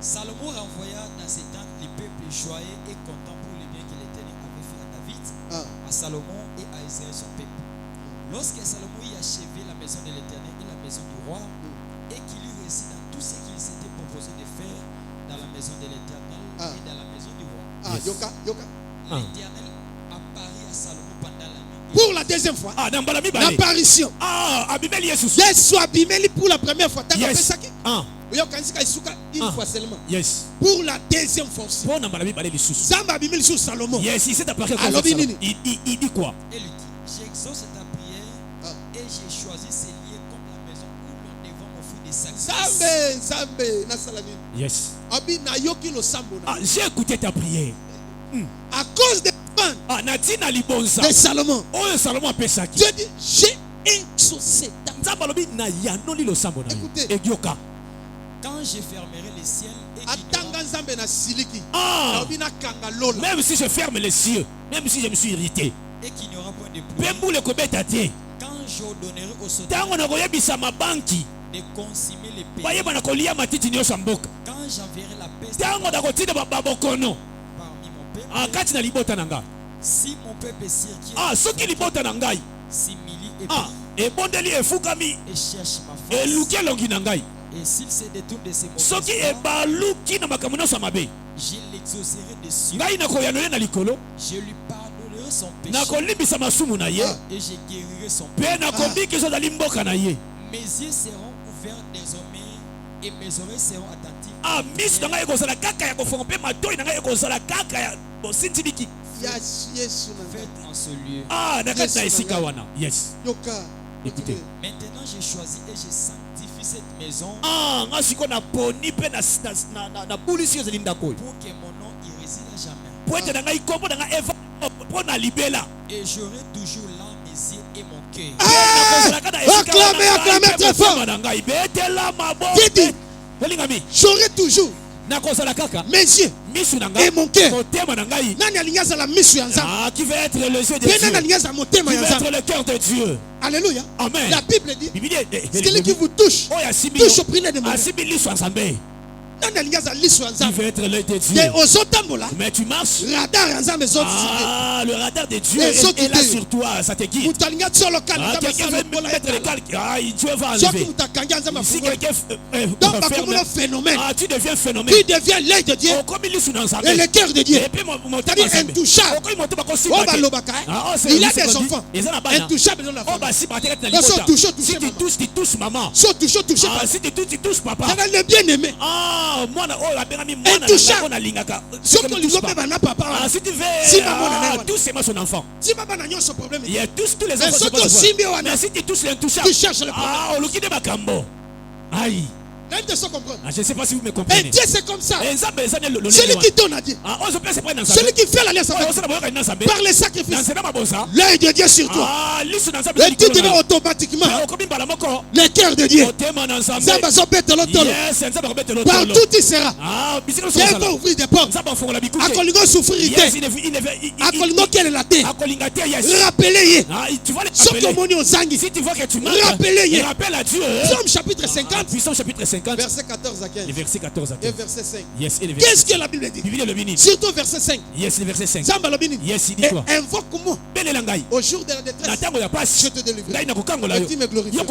Salomon renvoya dans ses tentes les peuples joyeux et contents pour le bien que l'Éternel avait fait à David, Ah. à Salomon et à Israël son peuple. Lorsque Salomon eut achevé la maison de l'Éternel et la maison du roi, et qu'il eut réussi dans tout ce qu'il s'était proposé de faire dans la maison de l'Éternel Ah. et dans la maison du roi, Ah, Yes. yoka. Ah. l'Éternel apparut à Salomon pendant la nuit. Pour la deuxième fois. ah, dans Balami Balé. L'apparition. Ah, Abimel Jesus. Yesu abimeli pour la première fois. Tanga Yes. pesa ki. Ah, Yoka nsika isuka une Ah. fois seulement. yes. Pour la deuxième fois aussi. Bon, dans Balami Balé, les sous. Zamba abimeli sur Salomon. Yes, il s'est apparu à Alors, cause de Binini. Salomon. Il dit quoi? Et lui dit, j'exauce ta prière Ah. et j'ai choisi ces lieux comme la maison où l'on devant m'offrir des sacrifices. Zambe na salami. Yes. Abi na yoki lo sambo na. Ah, j'ai écouté ta prière. À cause des fans Ah, Nadine Alibonza. de Salomon. Oh, Salomon a ça qui. Dieu dit, j'ai exaucé ta. Nzabalobi na yanoli lo sambo na. Écoutez. Egyoka. Quand je fermerai les ciels et qu'il Atanga nzambe na siliki. Ah, Abi na kanga lola. même si je ferme les cieux, même si je me suis irrité. n'y aura point de pluie, Pembu le kobeta te. quand j'ordonnerai aux soldats Tango na koyebisa mabanki. de consumer les pays, Bayeba na kolia matiti nyonso ya mboka. quand j'enverrai la peste Tango na kotinda babokono. parmi mon peuple, Ah, kati na libota na nga. si mon peuple circule, Ah, soki libota na ngai. s'humilie et Ah, prie ebondeli efukami. et cherche ma face, Eluki elongi na ngai. et s'il se détourne de ses Soki mauvaises voies, ebaluki na makambo nyonso ya mabe. je l'exaucerai dessus, Ngai nakoyanole na likolo. je lui pardonnerai son péché Nakolimbisa masumu na ye. et je guérirai son Mpe peuple. nakobiki ezozali mboka na ye. Mes yeux seront ouverts désormais et mes oreilles seront attentives. Ah, miso na ngai ekozala kaka ya kofonga mpe matoi na ngai ekozala kaka ya bosintiliki. Ya Yesu na ngai. Faites en ce lieu. Ah, na kati na Yes, esika na ngai. wana. Yes. Yoka. Écoutez. Maintenant, j'ai choisi et je sanctifie cette maison Ah, nga siko na poni mpe na bulisi ezali ndako oyo. pour que mon nom y réside à jamais. Po ete na ngai kombo na ngai eva mpo na libela. Et j'aurai toujours là mes yeux et mon cœur. Nakozalaka na esika Acclamez, wana acclamez ngai mpe très fort. motema na ngai. Betela maboko. Didi. Elingami. J'aurai toujours Nakozala kaka. mes yeux Misu na ngai. et mon cœur. Motema na ngai. Nani alinyaza la misu ya nzambe. Ah, qui veut être le yeux de Pe nani Dieu. alinyaza motema Qui ya veut nzambe. être le cœur de Dieu. Alléluia. Amen. La Bible dit, Bibilia. celui qui vous touche, Oh, ya sibi. touche au prinet de mon Asibi liso nzambe. Tu veux être l'œil de Dieu. Mais tu marches. Le radar de Dieu est là sur toi. Ça te guide. Quelqu'un veut mettre le calque. Dieu va enlever. Si quelqu'un ferme, tu deviens phénomène. Tu deviens l'œil de Dieu et le cœur de Dieu. C'est-à-dire intouchable. Il a des enfants. Intouchable dans la famille. Si tu touches maman. Si tu touches papa. C'est le bien-aimé. Intouchable. Si tu veux toucher son enfant. Il y a tous les enfants. Mais si tu touches l'intouchable. Tu cherches le problème. Aïe. Je ne sais pas si vous me comprenez. Et Dieu c'est comme ça. Celui qui donne à Dieu. Celui qui fait l'alliance par les sacrifices. L'œil de Dieu sur toi. Et tu deviens automatiquement le cœur de Dieu. Partout il sera. Dieu va ouvrir des portes. Akolingo souffrir. Akolingo quelle est la terre. Rappelez-y. Sauf que mon ozangi. Rappelez-y. Psaume chapitre 50. Puissance chapitre 50. Verset 14 à 15. Et verset 14 à 15. Et verset 5. Yes, et le verset Qu'est-ce que la Bible dit? Surtout verset 5. Yes, le verset 5. Yes, il dit et quoi? invoque-moi au jour de la détresse. Je te délivrerai. Et tu me glorifieras.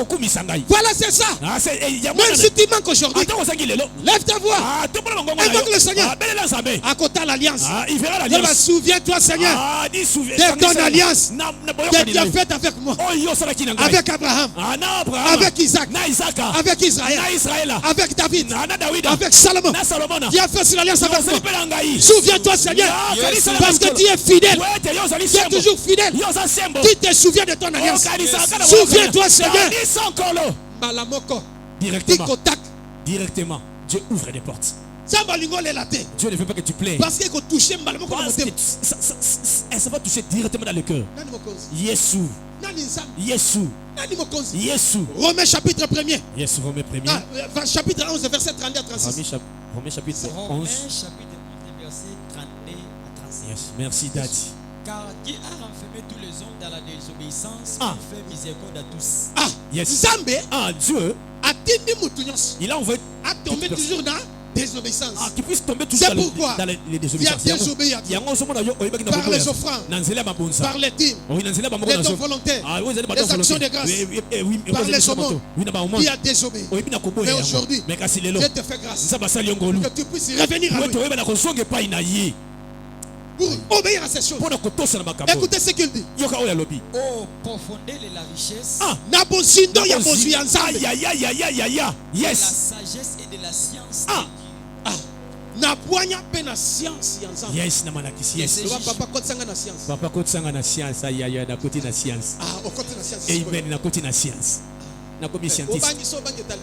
Voilà, c'est ça. Même si tu manques aujourd'hui, lève ta voix. Invoque le Seigneur. À côté de l'alliance. Souviens-toi, Seigneur, de ton alliance que tu as faite avec moi, avec Abraham, avec Isaac, avec Israël, avec David, avec Salomon. Tu as fait l'alliance avec moi. Souviens-toi, Seigneur, parce que tu es fidèle. Tu es toujours fidèle. Tu te souviens de ton alliance. Souviens-toi, Seigneur. Directement, Dieu ouvre des portes. Dieu ne veut pas que tu plains. Parce qu'il faut toucher ça va toucher directement dans le cœur. Yeshua. Romains chapitre 1er. Yes, Romains 1er. Chapitre 11, verset 32 à 36. Romains chapitre 11. Verset 32 à 36. Yes, merci Daddy. Car Dieu a renfermé tous les hommes dans la désobéissance pour faire miséricorde à tous. Yes. Dieu il a envoyé à tomber toujours dans désobéissance. Qui puisse tomber toujours dans les désobéissances. Il y a par les offrandes, par les dîmes, les dons volontaires, les actions de grâce, par les aumônes, qui a désobéi. Mais aujourd'hui, Dieu te fait grâce que tu puisses revenir à lui pour obéir à ces choses. Écoutez ce qu'il dit. Oh, profondeur de la richesse, yes, de la sagesse et de la science. Yes, na mana science. Papa kotsanga na science. Papa kotsanga na science. Aïe, na côté na science. Okoti na science. Amen, na côté na science. Na comme scientiste.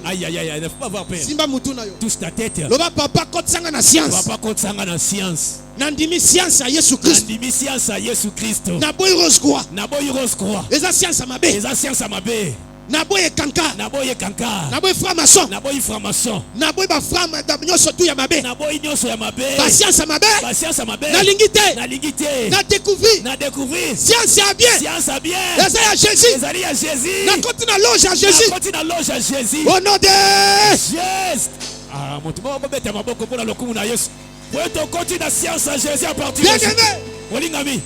Aïe, ne faut pas avoir peur. Simba mutu na yo. Touche ta tête. Loba papa kotsanga na science. Papa kotsanga na science. Nandimi science à Yesu Christ. Nandimi science à Yesu Christ. Naboy rose croix. Naboy rose croix. Eza science amabe. Eza science amabe. Naboy kanka. Naboy kanka. Naboy franc-maçon. Naboy franc-maçon. Naboy ba franc nyoso tu ya mabe. Naboy nyoso ya mabe. Ba science amabe. Ba science amabe. Na lingité. Na lingité. Na découvrir. Na découvrir. Science a bien. Science a bien. Eza ya Jésus. Eza ya Jésus. Na continue à loge à Jésus. Na continue à loge à Jésus. Au nom de Jésus. Montu mo beta maboko pona lokumu na Yesu. Weto continue à science à Jésus à partir de Bien-aimé. Olingami.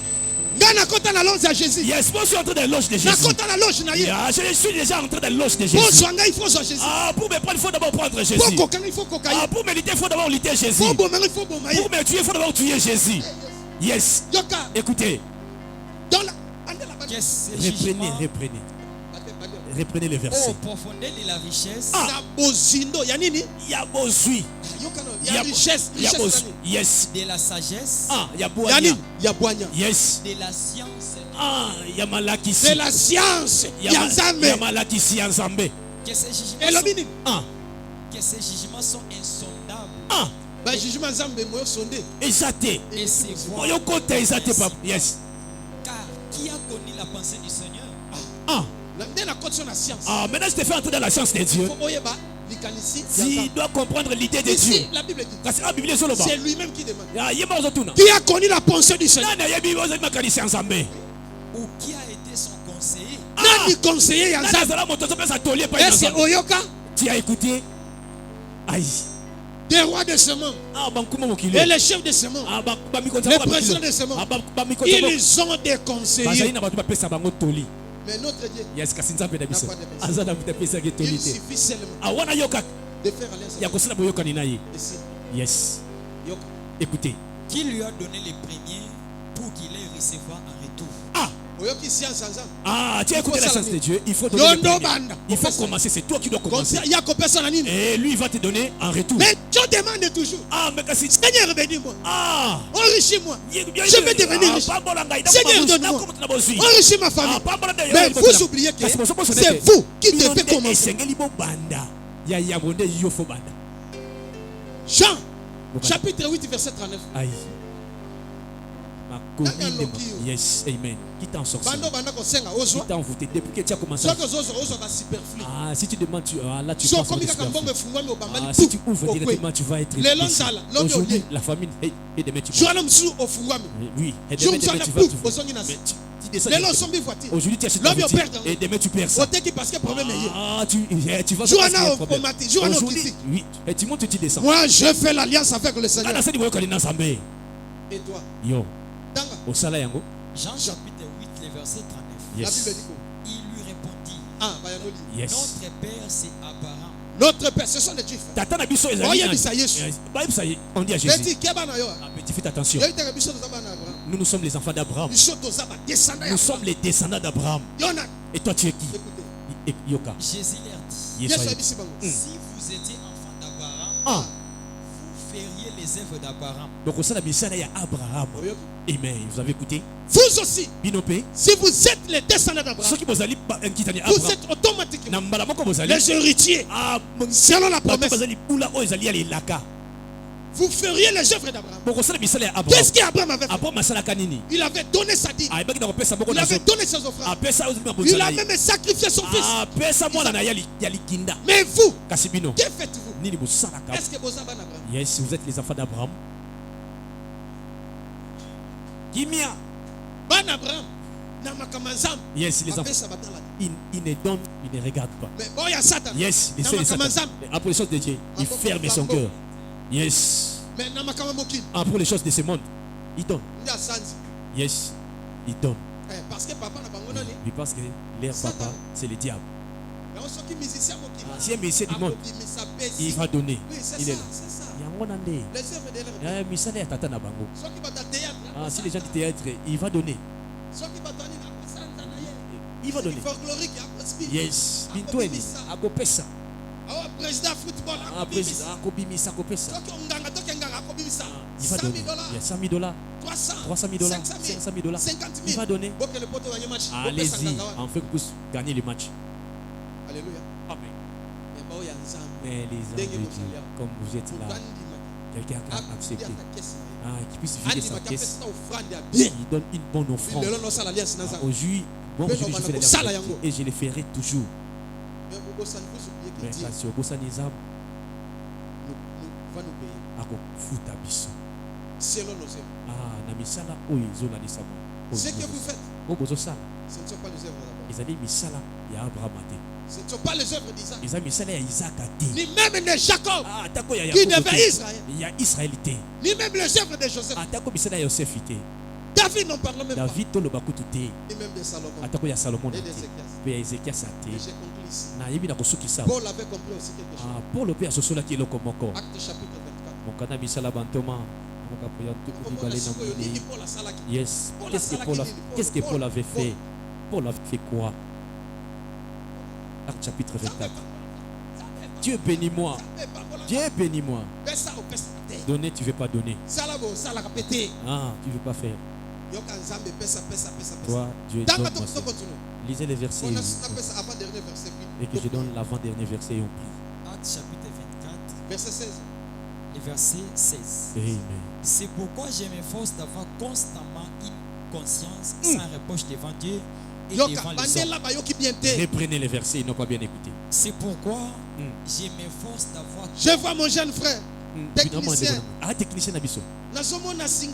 Gana kota na loge à Jésus. Yes, moi je suis en train de loge de Jésus. Na kota na loge na ye. Je suis déjà en train de loge de Jésus. Pour soigner il faut Jésus. Pour me prendre il faut d'abord prendre Jésus. Pour cocaïne il faut cocaïne. Pour me lutter il faut d'abord lutter Jésus. Pour bomber il faut bomber. Pour me tuer il faut d'abord tuer Jésus. Yes. Yoka. Écoutez. Dans la reprenez le verset. Oh, profondeur de la richesse. Bozindo ya nini? Ya bozui. Ya richesse. Yes. De la sagesse. Ya boanya. Ya boanya. Yes. De la science. Ya malakisi. De la science. Ya nzambe. Ya malakisi ya nzambe. Que ces jugements que ces jugements sont insondables. Ba jugement nzambe moyo sondé. Exacté. Et c'est voir. Moyo côté exacté papa. Yes. Car qui a connu la pensée du Seigneur? Maintenant je te fais entrer dans la science de Dieu. Tu dois comprendre l'idée de Dieu. La Bible dit. C'est lui-même qui demande. Qui a connu la pensée du Seigneur? Ou qui a été son conseiller? Nani conseiller Yanzam? Tu as écouté? Aïe. des rois de ce monde et les chefs de ce monde, les présidents de ce monde, ils ont des conseillers. Mais notre Dieu, il suffit seulement de faire alliance avec lui. Yes. Écoutez. Qui lui a donné les premiers pour qu'il les recevoir en retour. Tu as écouté la science de Dieu. Il faut donner le premier. Il faut commencer. C'est toi qui dois commencer. Et lui, il va te donner en retour. Mais tu demandes toujours. Seigneur, bénis-moi. Enrichis-moi. Je vais devenir riche. Seigneur, donne-moi. Enrichis ma famille. Mais vous oubliez que c'est vous qui devez commencer. Jean, chapitre 8, verset 39. Aïe. Yes, amen. Qui t'a sorti? Qui t'a envoûté depuis que tu as commencé? Si tu demandes, là tu penses si tu ouvres directement, tu vas être ici. Aujourd'hui, la famille et demain tu vas. Oui, et demain tu vas. Aujourd'hui tu achètes la voiture et demain tu perds ça. Tu vas aujourd'hui, oui, et tu montes et tu descends. Moi je fais l'alliance avec le Seigneur. Et toi? Yo. Au Salayango. Jean chapitre 8, le verset 39. Yes. Il lui répondit. Yes. Notre père c'est Abraham. Notre père, ce sont les Juifs. On dit à Jésus. Petit, faites attention. Nous sommes les enfants d'Abraham. Nous sommes les descendants d'Abraham. Et toi tu es qui? Yoka. Jésus leur dit. Si vous étiez enfants d'Abraham, vous feriez les œuvres d'Abraham. Donc au sein de la il y a Abraham. Amen. Vous avez écouté? Vous aussi. Binopé. Si vous êtes les descendants d'Abraham, vous êtes automatiquement les héritiers. Selon la promesse. Vous feriez les œuvres d'Abraham. Qu'est-ce qu'Abraham avait fait? Il avait donné sa dîme. Il avait donné ses offrandes. Il a même sacrifié son fils. Mais vous, que faites-vous? Est-ce que vous êtes Abraham? Yes, vous êtes les enfants d'Abraham. Kimia. Yes, les enfants. Il ne donne, il ne regarde pas. Yes, pour les choses de Dieu, il ferme son cœur. Yes. Pour les choses de ce monde, il donne. Yes, il donne. Oui, parce que leur papa, c'est le diable. Si un musicien du monde, il va donner. Il est là. Si les gens du théâtre, il va donner. Il va donner. Yes. Agopesa. Président football. Président Akobimisa. Il va donner. Il y a 100 000 $. 300 000 $. 500 000 $. 50 000. Il va donner. Allez-y. On fait pour gagner le match. Alléluia. Amen. Mais les hommes, comme vous êtes là, quelqu'un a accepté. Qui puisse vider sa caisse. Il donne une bonne offrande. Aujourd'hui, bon, je fais l'alliance et je le ferai toujours. Mais là, si on gosse les âmes, va nous payer. Futa biso. Selon nos œuvres. Ce que vous faites, ce ne sont pas les œuvres d'Abraham. Ce ne sont pas les œuvres d'Isaac. Ni même de Jacob, qui devait Israël. Ni même les œuvres de Joseph. David n'en parle même pas. Ni même de Salomon. Et d'Ézéchias. Et j'ai conclu ici. Paul avait compris aussi quelque chose. Acte chapitre 24. Yes. Qu'est-ce que Paul avait fait? Paul avait fait quoi? Acte chapitre 24. Dieu bénis-moi. Dieu bénis-moi. Donner, tu ne veux pas donner. Tu ne veux pas faire. Toi, Dieu donne. Lisez les versets. Et que je donne l'avant-dernier verset et on prie. Acte chapitre 24. Verset 16. Le verset 16. Amen. C'est pourquoi je m'efforce d'avoir constamment une conscience sans reproche devant Dieu et devant les hommes. Reprenez les versets, ils n'ont pas bien écouté. C'est pourquoi je m'efforce d'avoir. Je vois mon jeune frère, technicien. Technicien Nabiso. Je vois un fil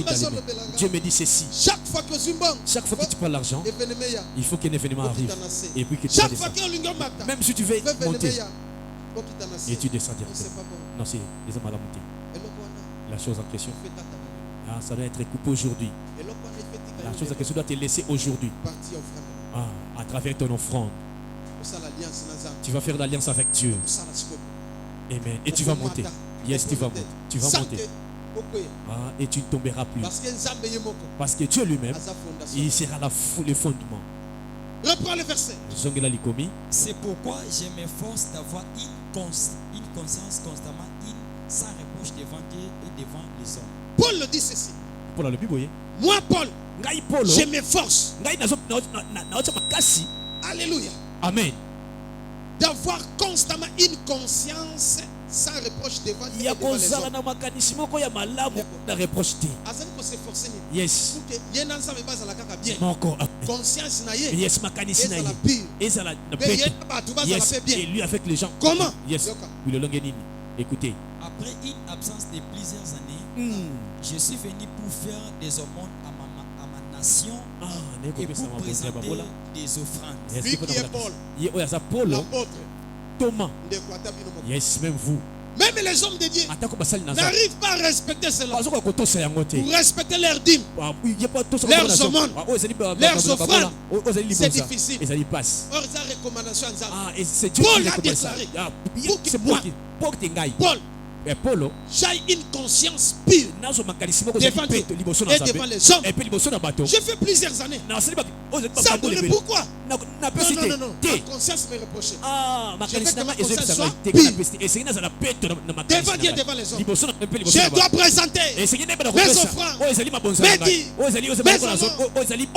d'allumé. Dieu me dit ceci. Chaque fois que tu prends l'argent, il faut qu'un événement arrive. Et puis que tu chaque fois que même si tu veux monter, Et tu descends Non, c'est directement. pas bon. Non, c'est les hommes à la montée. Eloko wana, La chose en question, fais tata na yo. ça doit être coupé aujourd'hui. Eloko wana, fais tika La yo. chose en question doit te laisser aujourd'hui. Parti offrande na yo. À travers ton offrande. Osala l'alliance na Nzambe. Tu vas faire l'alliance avec Dieu. Osala sikoyo. Amen. Et tu vas monter. Yes, tu vas monter. Tu vas monter. Sanke, okoya. Et tu ne tomberas plus. Parce que Nzambe ye moko. Parce que Dieu lui-même, Aza fondation. il sera le fondement. Reprends le verset. Zongela likomi. C'est pourquoi je m'efforce d'avoir une conscience constamment sans reproche devant Dieu et devant les hommes. Paul le dit ceci. Paul le biboye. Moi, Paul, Ngai Paulo. je m'efforce. Ngai nazo makasi. Alléluia. Amen. D'avoir constamment une conscience sans reproche devant Dieu et Ya devant les kozala hommes. na makanisi moko ya malamu na reproche te. Azali ko s'efforcer ni. Yes. Pour que ye na Nzambe bazala kaka bien. Moko. Conscience na ye. Yes, makanisi na Ezala ye. pire. Ezala na Mais ye bête. na bato bazala Yes. fait bien. Et lui avec les gens. Comment? Yes. Yoka. Oui, le longenini. Écoutez. Après une absence de plusieurs années, je suis venu pour faire des aumônes à ma nation et pour présenter des offrandes. Lui qui est Paul, Paul, l'apôtre, Thomas. ndeko ata bino moko. Yes, même vous. Même les hommes de Dieu n'arrivent pas à respecter cela. Pour respecter leurs dîmes, leurs aumônes, leurs offrandes, c'est difficile. Or, ça recommandation à Nzambe. Paul a déclaré pour que moi, Paul, j'ai une conscience pure devant Dieu et devant les hommes. J'ai fait plusieurs années. Ça donne pourquoi? Non. Ma conscience me reprochait. Je veux que ma conscience soit pure devant Dieu et devant les hommes. Je dois présenter mes offrandes, mes dîmes, mes aumônes au Seigneur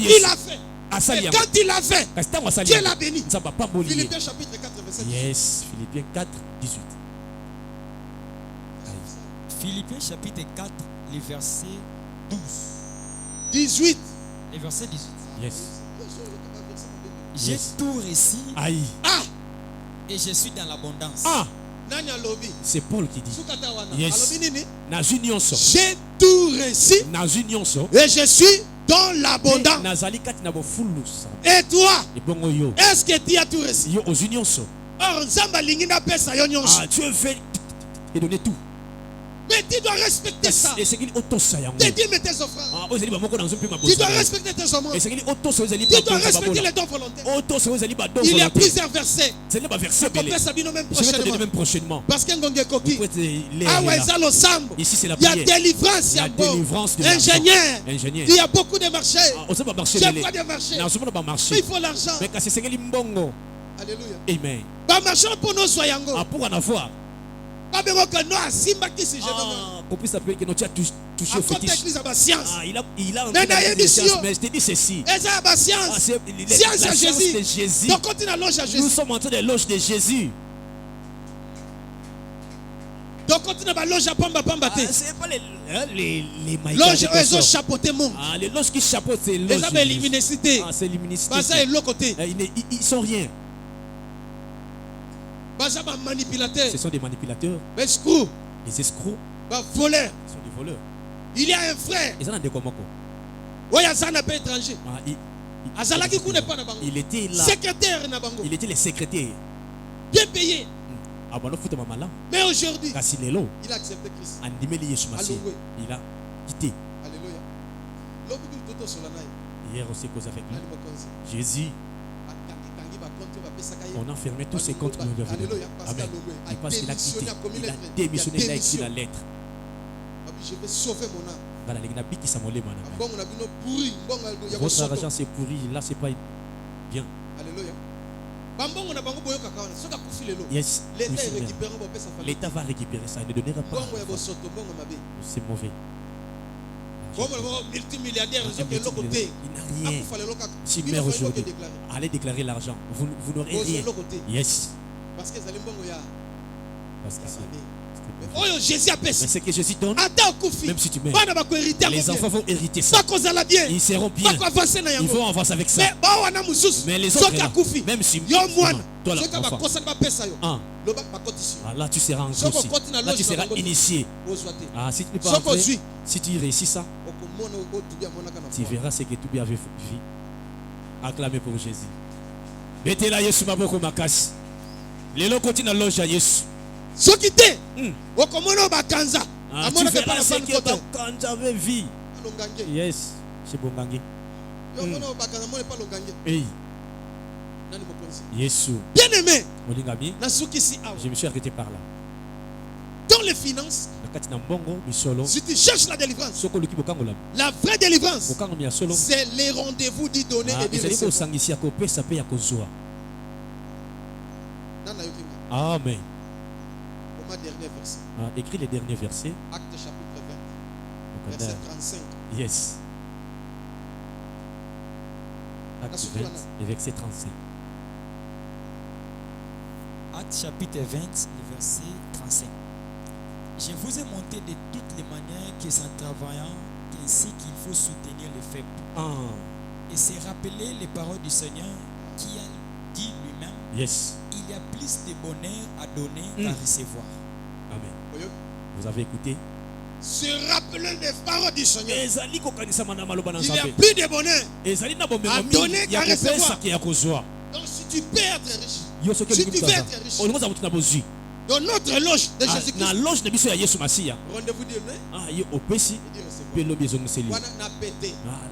Jésus. Il a fait. Et quand il a fait, Dieu l'a béni. Philippiens chapitre 4, verset 18. Yes, Philippiens 4, 18. Philippiens chapitre 4, le verset 12. 18. Le verset 18. Yes. J'ai tout réussi. Aïe. Ah! Et je suis dans l'abondance. Ah! Nani alobi? C'est Paul qui dit. Sukata wana. Yes. Alobi nini? Nas union so. J'ai tout réussi Nas union so. et je suis dans l'abondance. Nazali kati na bo fulus. Et toi, Et bongo yo. est-ce que tu as tout réussi? Yo aux unions so. Or, Nzamba lingina pesa yo nyonso. Ah, Dieu veut te donner tout. Mais tu dois respecter ça. Et c'est qu'il auto sa yango. Tes dîmes et tes offrandes. Ah, ozali ba moko na nzompe ma Tu dois bosa. respecter tes aumônes. Et c'est qu'il auto so ozali Tu ba dois bosa respecter ba les dons volontaires. auto so ozali ba don Il y a volontaire. plusieurs versets. C'est le verset belé. Compère Sabino même Je vais te donner prochainement. même prochainement. Parce que Ngonge Koki. Vous pouvez lire Ah ouais, là. ça le sambo. Ici c'est la Il y a prière. délivrance, il y a bon. délivrance de Ingénieur. Ingénieur. Il y a beaucoup de marchés. On sait pas marcher. J'aime pas de marchés. Non, on pas Mais marcher. il faut l'argent. Mais quand c'est ngeli mbongo. Alléluia. Amen. Pas marchand pour nos soyango. Ah, pour en avoir. Pas besoin que nous à Simba qui se jeune. Ah, qu'on puisse appeler que nous as touché À au côté fétiche. église à science. Ah, il a Mais entré dans d'ailleurs, les mission. sciences, mais je te dis ceci. Et ça, Ah, science. c'est Science la à science de Jésus. Jésus. Donc, quand il a loge à Nous Jésus. sommes entrés des loges de Jésus. Donc, quand il a loge à Pamba Pamba. Ah, c'est pas les Loge, maïkas. ils ont chapeauté monde. Ah, les loges qui chapeautent, c'est les Les loges. hommes de Jésus. l'illuminicité. Ah, c'est l'illuminicité. Baza est l'autre côté. Ils sont rien. Baza est manipulateur. Ce sont des manipulateurs, Escroc. des escrocs, Voleur. ce sont des voleurs. Il y a un frère. Ils en ont des komoko. Oui, il y a un peu étranger. Ah, Azalaki Koune pas na bango. il était là. Secrétaire na bango. Il était le secrétaire. Bien payé. Ah, bon, fout ma là. Mais aujourd'hui, Kasi lelo. il a accepté Christ. Andimeli Yesu Masih. Alloué. Il a quitté. Alléluia. Lobi toto solanaï. Hier aussi cause avec lui. Ali mokonzi. Jésus, Akangi ba compte ba pesa kaye. on a fermé tous ses comptes. Alléluia. Parce Amen. qu'il Et parce qu'il a quitté, il a démissionné, il a écrit la lettre. Je vais sauver mon âme. Voilà, les nabi qui s'amolé maintenant. Bon, on a vu nos pourris. Bon, il y a Votre argent c'est pourri, là c'est pas bien. Alléluia. Bambon, on a bango boyo kakawana. Soka kufi lelo. Yes, oui, L'État c'est est bien. récupéré ba pesa famille. L'État va récupérer ça, il ne donnera pas. Bongo ya bosoto, bongo mabe. C'est mauvais. Bongo multimilliardaire, ils ont que l'autre côté. Il n'a rien. Akufale loka. Si Il mère faut aujourd'hui, déclarer. allez déclarer l'argent. Vous n'aurez Bozo rien. l'autre côté. Yes. Parce que zali mbongo ya. Parce que c'est. Oh, Jésus a Mais pèse. c'est que Jésus donne, Attends, Koufi. même si tu mets. Bana bako hériter. Les enfants vont hériter ça. Pas qu'on la bien. Ils seront bien. Pas qu'on avance na Ils yango. vont avancer avec ça. Mais ba wana mususu. Mais les autres, Soka là, Koufi. même si Yo mwana. toi là, Soka ba enfant. kosa ba pesa yo. Ah, Loba ba kotisi. ah, là tu seras en Soko aussi. koti na Là tu loge seras na bango. initié. Ozwate. Ah, si tu n'es pas Soko entré, zui. si tu réussis ça, Okomona o tubia mona kana. tu verras ce que tout bien avait vu. Acclamez pour Jésus. Mettez là Yesu maboko makasi. lelo koti na loge ya Yesu. Soki te. Okomona bakanza. Amona ke pas ce que quand j'avais vie. Yes, c'est bongangi. Yomona bakanza mona pas longangi. Eh. Yesu. Bien aimé. Molingami. Na soki si awa. Je me suis arrêté par là. Dans les finances, si tu cherches la délivrance, la vraie délivrance, c'est les rendez-vous d'y donner et d'y recevoir. Amen. Dernier verset. Écris les derniers versets. Acte chapitre 20, verset 35. Yes. Acte 20 et verset 35. Acte chapitre 20, verset 35. Je vous ai montré de toutes les manières que c'est en travaillant qu'ainsi qu'il faut soutenir les faibles. Et c'est rappeler les paroles du Seigneur qui a dit lui-même, yes, il y a plus de bonheur à donner qu'à recevoir. Amen. Vous avez écouté? Se rappeler des paroles du Seigneur. Il y a plus plus de bonheur à donner qu'à recevoir. Donc si tu peux être riche, si tu veux être riche, dans notre loge de Jésus-Christ, rendez-vous Dieu,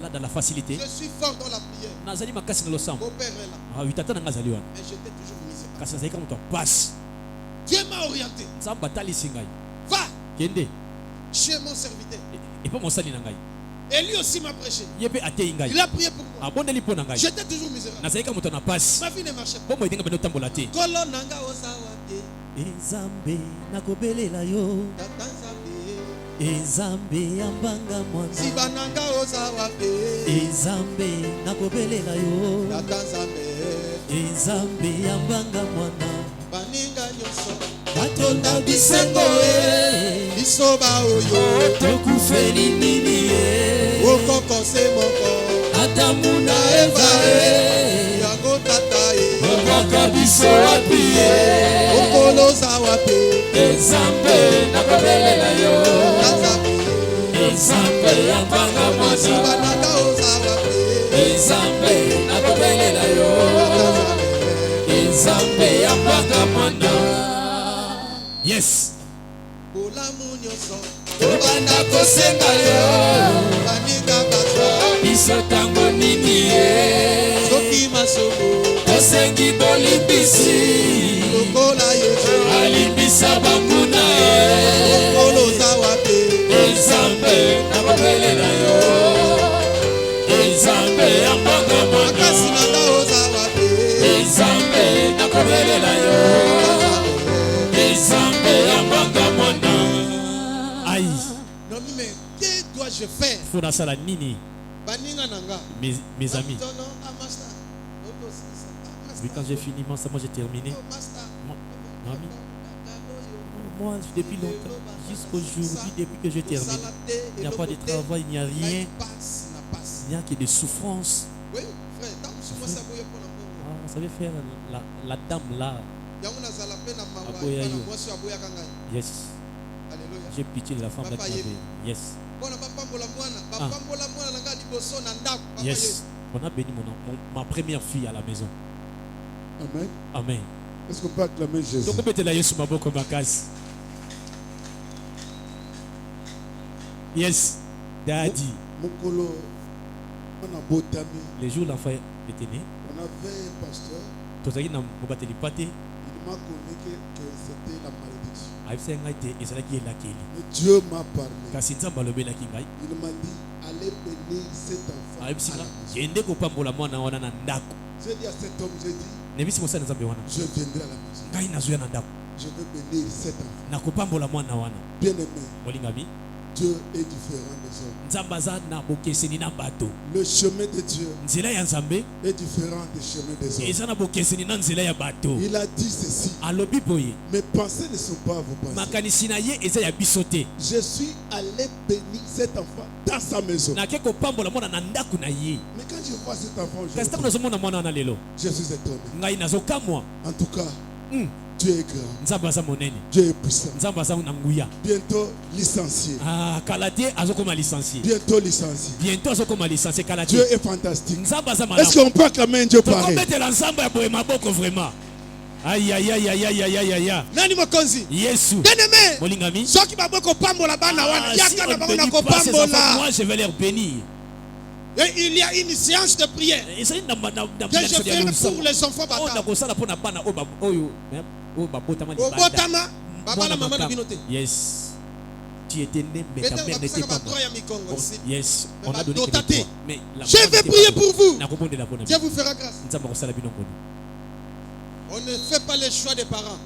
là dans la facilité. Je suis fort dans la prière. Mon père est là. Mais j'étais toujours misérable. Dieu m'a orienté. Va chez mon serviteur. Et lui aussi m'a prêché. Il a prié pour moi. J'étais toujours misérable. Ma vie ne marchait pas. Ezambe nakobelela yo Ezambe ambanga mwana Sibananga ozawa pe Ezambe nakobelela yo Ezambe ambanga mwana Baninga nyoso Batonda bisengo Bisoba oyo Tokufeli nini Okoko se moko Adamu na Eva Yango tata Okaka biso wapi Okoloza wapi Ezambe nakobelela yo Ezambe ambanga mwana Sibananga ozawa pe Ezambe nakobelela yo Ezambe ambanga mwana. Yes. Olamu nyoso Tobanda kosenga yo Baninga batwa Biso tango nini Soki masomo Tosengi bolimbisi Lokola Yesu Alimbisa banguna Okoloza wapi Ezambe nakobelela yo Ezambe ambanga mwana Makasi nanga oza wapi Ezambe nakobelela yo Ezambe ambanga mwana. Aïe. Non mais que dois-je faire? Fona sala nini? Baninga nanga. Mes amis. Oui, quand j'ai fini, moi j'ai terminé. Mamie. Moi, depuis longtemps, jusqu'aujourd'hui, depuis que j'ai terminé, il n'y a pas de travail, il n'y a rien. Il n'y a que des souffrances. Oui, frère, vous savez faire la dame là. Yes. J'ai pitié de la femme avec ma vie. Yes. Yes. On a béni ma première fille à la maison. Amen. Amen. Est-ce qu'on peut acclamer Jésus? Donc on peut te la sur ma boque ma case. Yes. Daddy. Les jours où l'enfant était né, on avait un pasteur. Il m'a connu que c'était la malédiction. Mais Dieu m'a parlé. Il m'a dit, allez bénir cet enfant à la maison. J'ai dit à cet homme, j'ai dit, je viendrai à la maison. Je veux bénir cet enfant. Bien aimé, Dieu est différent des hommes. Le chemin de Dieu est différent du chemin des hommes. Il a dit ceci. Mes pensées ne sont pas vos pensées. Je suis allé bénir cet enfant dans sa maison. Mais quand je vois cet enfant aujourd'hui, je suis étonné. En tout cas, Dieu est grand. Dieu est puissant. Bientôt licencié. Bientôt licencié. Dieu est fantastique. Est-ce qu'on peut acclamer un Dieu pareil? Aïe aïe aïe aïe aïe aïe aïe aïe. Nani mokonzi? Yesu. Bien-aimé. Molingami. Soki babo ko pambola bana wana. Si Yaka on na ne bango na bénit ko pas ces enfants, pambola. moi je vais les bénir. Et il y a une séance de prière que je ferai pour les enfants bâtards. Obotama, baba la maman na binote. Yes. Tu étais né, mais ta mère n'était pas morte. Yes. On a donné Dotate. que mais Je vais prier pour vous. Dieu Dieu vous fera grâce. On ne fait pas les choix des parents.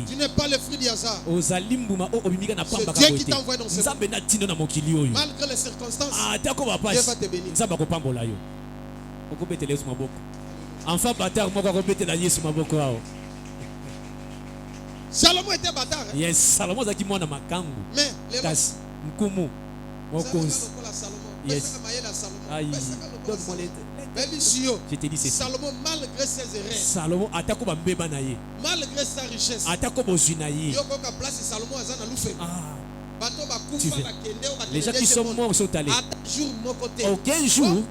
Tu n'es pas le fruit du hasard. C'est Dieu qui t'a envoyé dans ce monde. Malgré les circonstances, Dieu va te bénir. Enfant bâtard, moi, Salomon était bâtard. Hein? Yes, Salomon zaki mwana makangu. Mais les kasi nkumu mokonzi. Yes. Aïe. Donne-moi les. Je te dis c'est Salomon malgré ses erreurs. Salomon atako ba mbeba na ye. Malgré sa richesse. Atako bozuna ye. Yoko ka place Salomon azana lufe. Les gens qui sont morts sont allés. Aucun jour,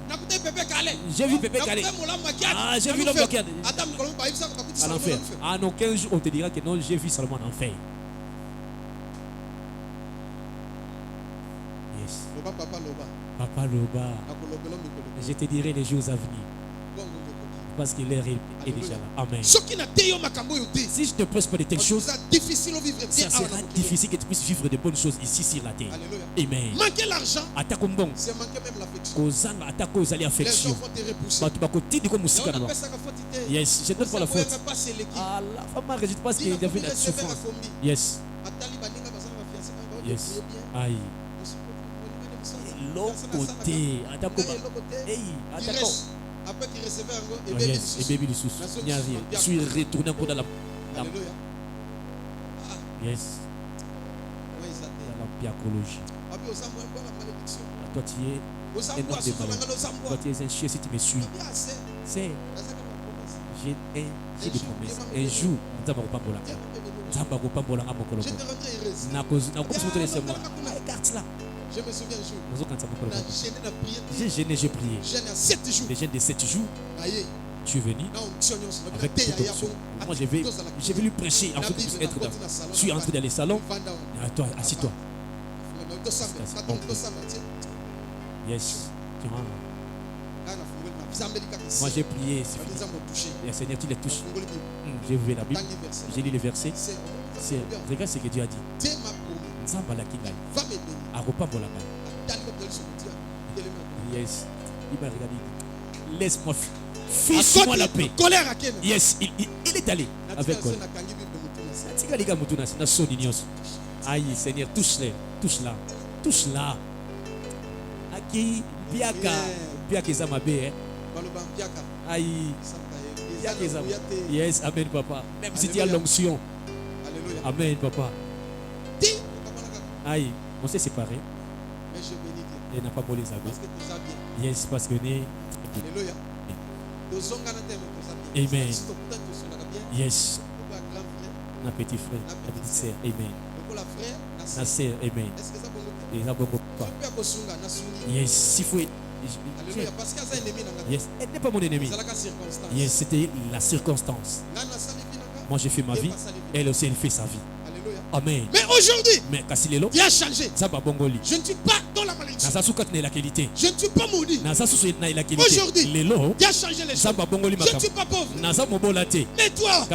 j'ai vu Pépé Calais. Ah, j'ai vu l'homme qui a à l'enfer. En aucun jour, on te dira que non, j'ai vu Salomon en enfer. Yes. Papa Loba. Je te dirai les jours à venir. Parce que l'heure est déjà là. Amen. Si je ne presse pas de telles choses, ça sera difficile que tu puisses vivre de bonnes choses ici sur la terre. Amen. Manquer l'argent, c'est manquer même l'affection. Yes, je ne donne pas la faute. Ah, la femme ne résiste pas parce qu'il y avait la souffrance. Yes. Yes. Aïe. L'autre côté, après qu'il recevait un gros, et bébé du sous. Il n'y a rien. Je suis retourné encore dans la. Yes. Dans la biacologie. Toi, tu es un homme de malheur. Toi, tu es un chien si tu me suis. C'est. J'ai des promesses. Un jour, nous allons pas pour la. Nous allons pas pour la. Regarde cela. Je me souviens un jour. J'ai gêné, j'ai prié. Les jeûnes de 7 jours. Je suis venu avec toute option. Moi, je vais lui prêcher en fait pour être dans. Je suis entré dans les salons. Toi, assis-toi. Yes. Moi, j'ai prié. Le Seigneur, tu les touches. J'ai ouvert la Bible. J'ai lu les versets. Regarde ce que Dieu a dit. Va m'aider. Yes. Il m'a regardé. Laisse-moi. Fiche-moi la paix. Yes. Il est allé avec colère. Aïe, Seigneur, touche-les. Touche-la. Touche-la. Aki, biaka. Biaka zamabe. Aïe. Biaka zamabe. Yes, amen, papa. Même si tu as l'onction. Amen, papa. Aïe, on s'est séparés. Mais je bénis Dieu. Et n'a pas volé sa vie. Parce que tu as bien. Yes, parce que né. Alléluia. Amen. Yes. Na petit frère, na petite sœur. Amen. Na sœur. Amen. Et na beaucoup pas. Yes, s'il faut. Alléluia. Parce qu'il y a un ennemi. Yes, elle n'est pas mon ennemi. Yes, c'était la circonstance. Moi j'ai fait ma vie. Elle aussi elle fait sa vie. Amen. Mais aujourd'hui, Dieu a changé. Je ne suis pas dans la malédiction. Je ne suis pas maudit. Aujourd'hui, Dieu a changé les choses. Je ne suis pas pauvre. Mais toi,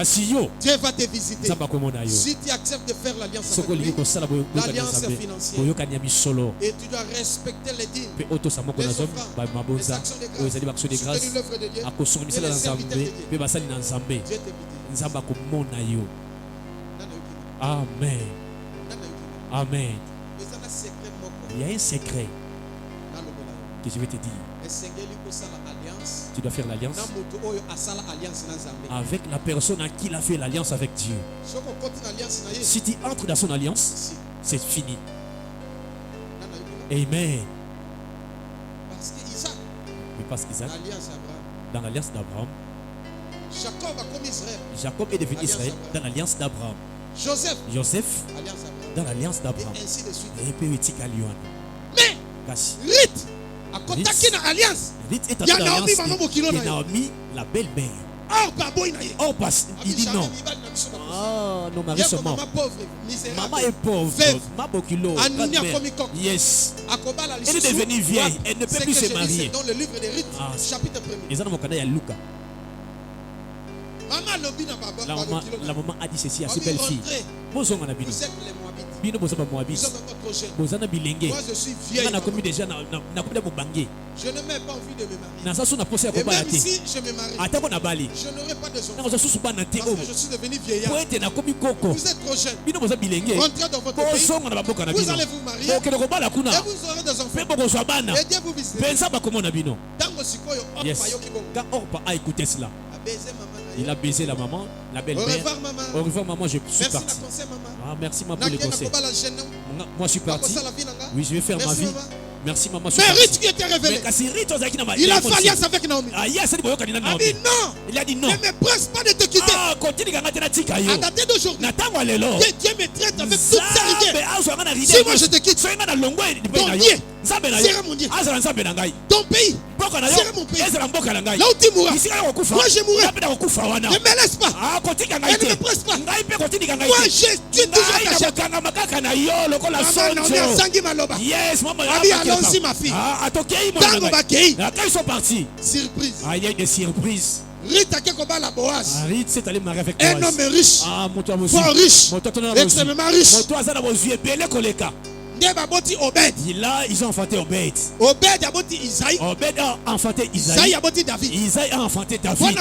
Dieu va te visiter. Si tu acceptes de faire l'alliance avec lui, l'alliance est financière. Et tu dois respecter les dîmes, les offrandes, les actions de grâce, soutenir l'œuvre de Dieu et les serviteurs de Dieu. Dieu te bénit. Amen. Amen. Il y a un secret que je vais te dire. Tu dois faire l'alliance avec la personne à qui il a fait l'alliance avec Dieu. Si tu entres dans son alliance, c'est fini. Amen. Mais parce qu'Isaac, dans l'alliance d'Abraham, Jacob est devenu Israël dans l'alliance d'Abraham. Joseph dans l'alliance d'Abraham. Et puis mais Ruth a contacté dans l'alliance. Ruth est entrée dans l'alliance de Naomi, la belle-mère. Or, il dit non. Ah, nos maris sont morts. Maman est pauvre. Maman kilo. Yes. Elle est devenue vieille. Elle ne peut plus se marier. Dans le livre des rites, chapitre 1er. La maman a dit ceci à ses belles filles. Vous êtes les Moabites. Vous êtes encore trop jeunes. Moi je suis vieille. Je n'ai même pas envie de me marier. Et même si je me marie, je n'aurai pas de enfants. Parce que je suis devenu vieillard. Vous êtes trop jeunes. Rentrez dans votre pays. Vous allez vous marier. Et vous aurez des enfants. Et Dieu vous visitera. Quand Orpa a écouté cela, il a baisé la maman, la belle-mère. Au revoir maman, je suis parti. Ah, merci maman pour les conseils. Moi je suis parti. Oui, je vais faire ma vie. Merci maman. Mais Ruth qui était révélé, il a fait alliance avec Naomi. Il a dit non. Ne me presse pas de te quitter. À dater d'aujourd'hui, Dieu me traite avec toute sa rigueur. Si moi je te quitte, ton Dieu sera mon Dieu. Ton pays sera mon pays. Là où tu mourras, moi je mourrai. Ne me laisse pas. Et ne me presse pas. Moi je suis toujours attaché. Maman Naomi a sangi maloba. Abi allons-y ma fille. Tango bakei. Quand ils sont partis, Surprise. il y a eu des surprises. Rita Kekoba la Boaz. Rita s'est allé marier avec Boaz. Un homme riche. Fort riche. Extrêmement riche. Là, ils ont enfanté Obed. Obed a boti Isaïe. Obed a enfanté Isaïe. Isaïe a boti David. Isaïe a enfanté David.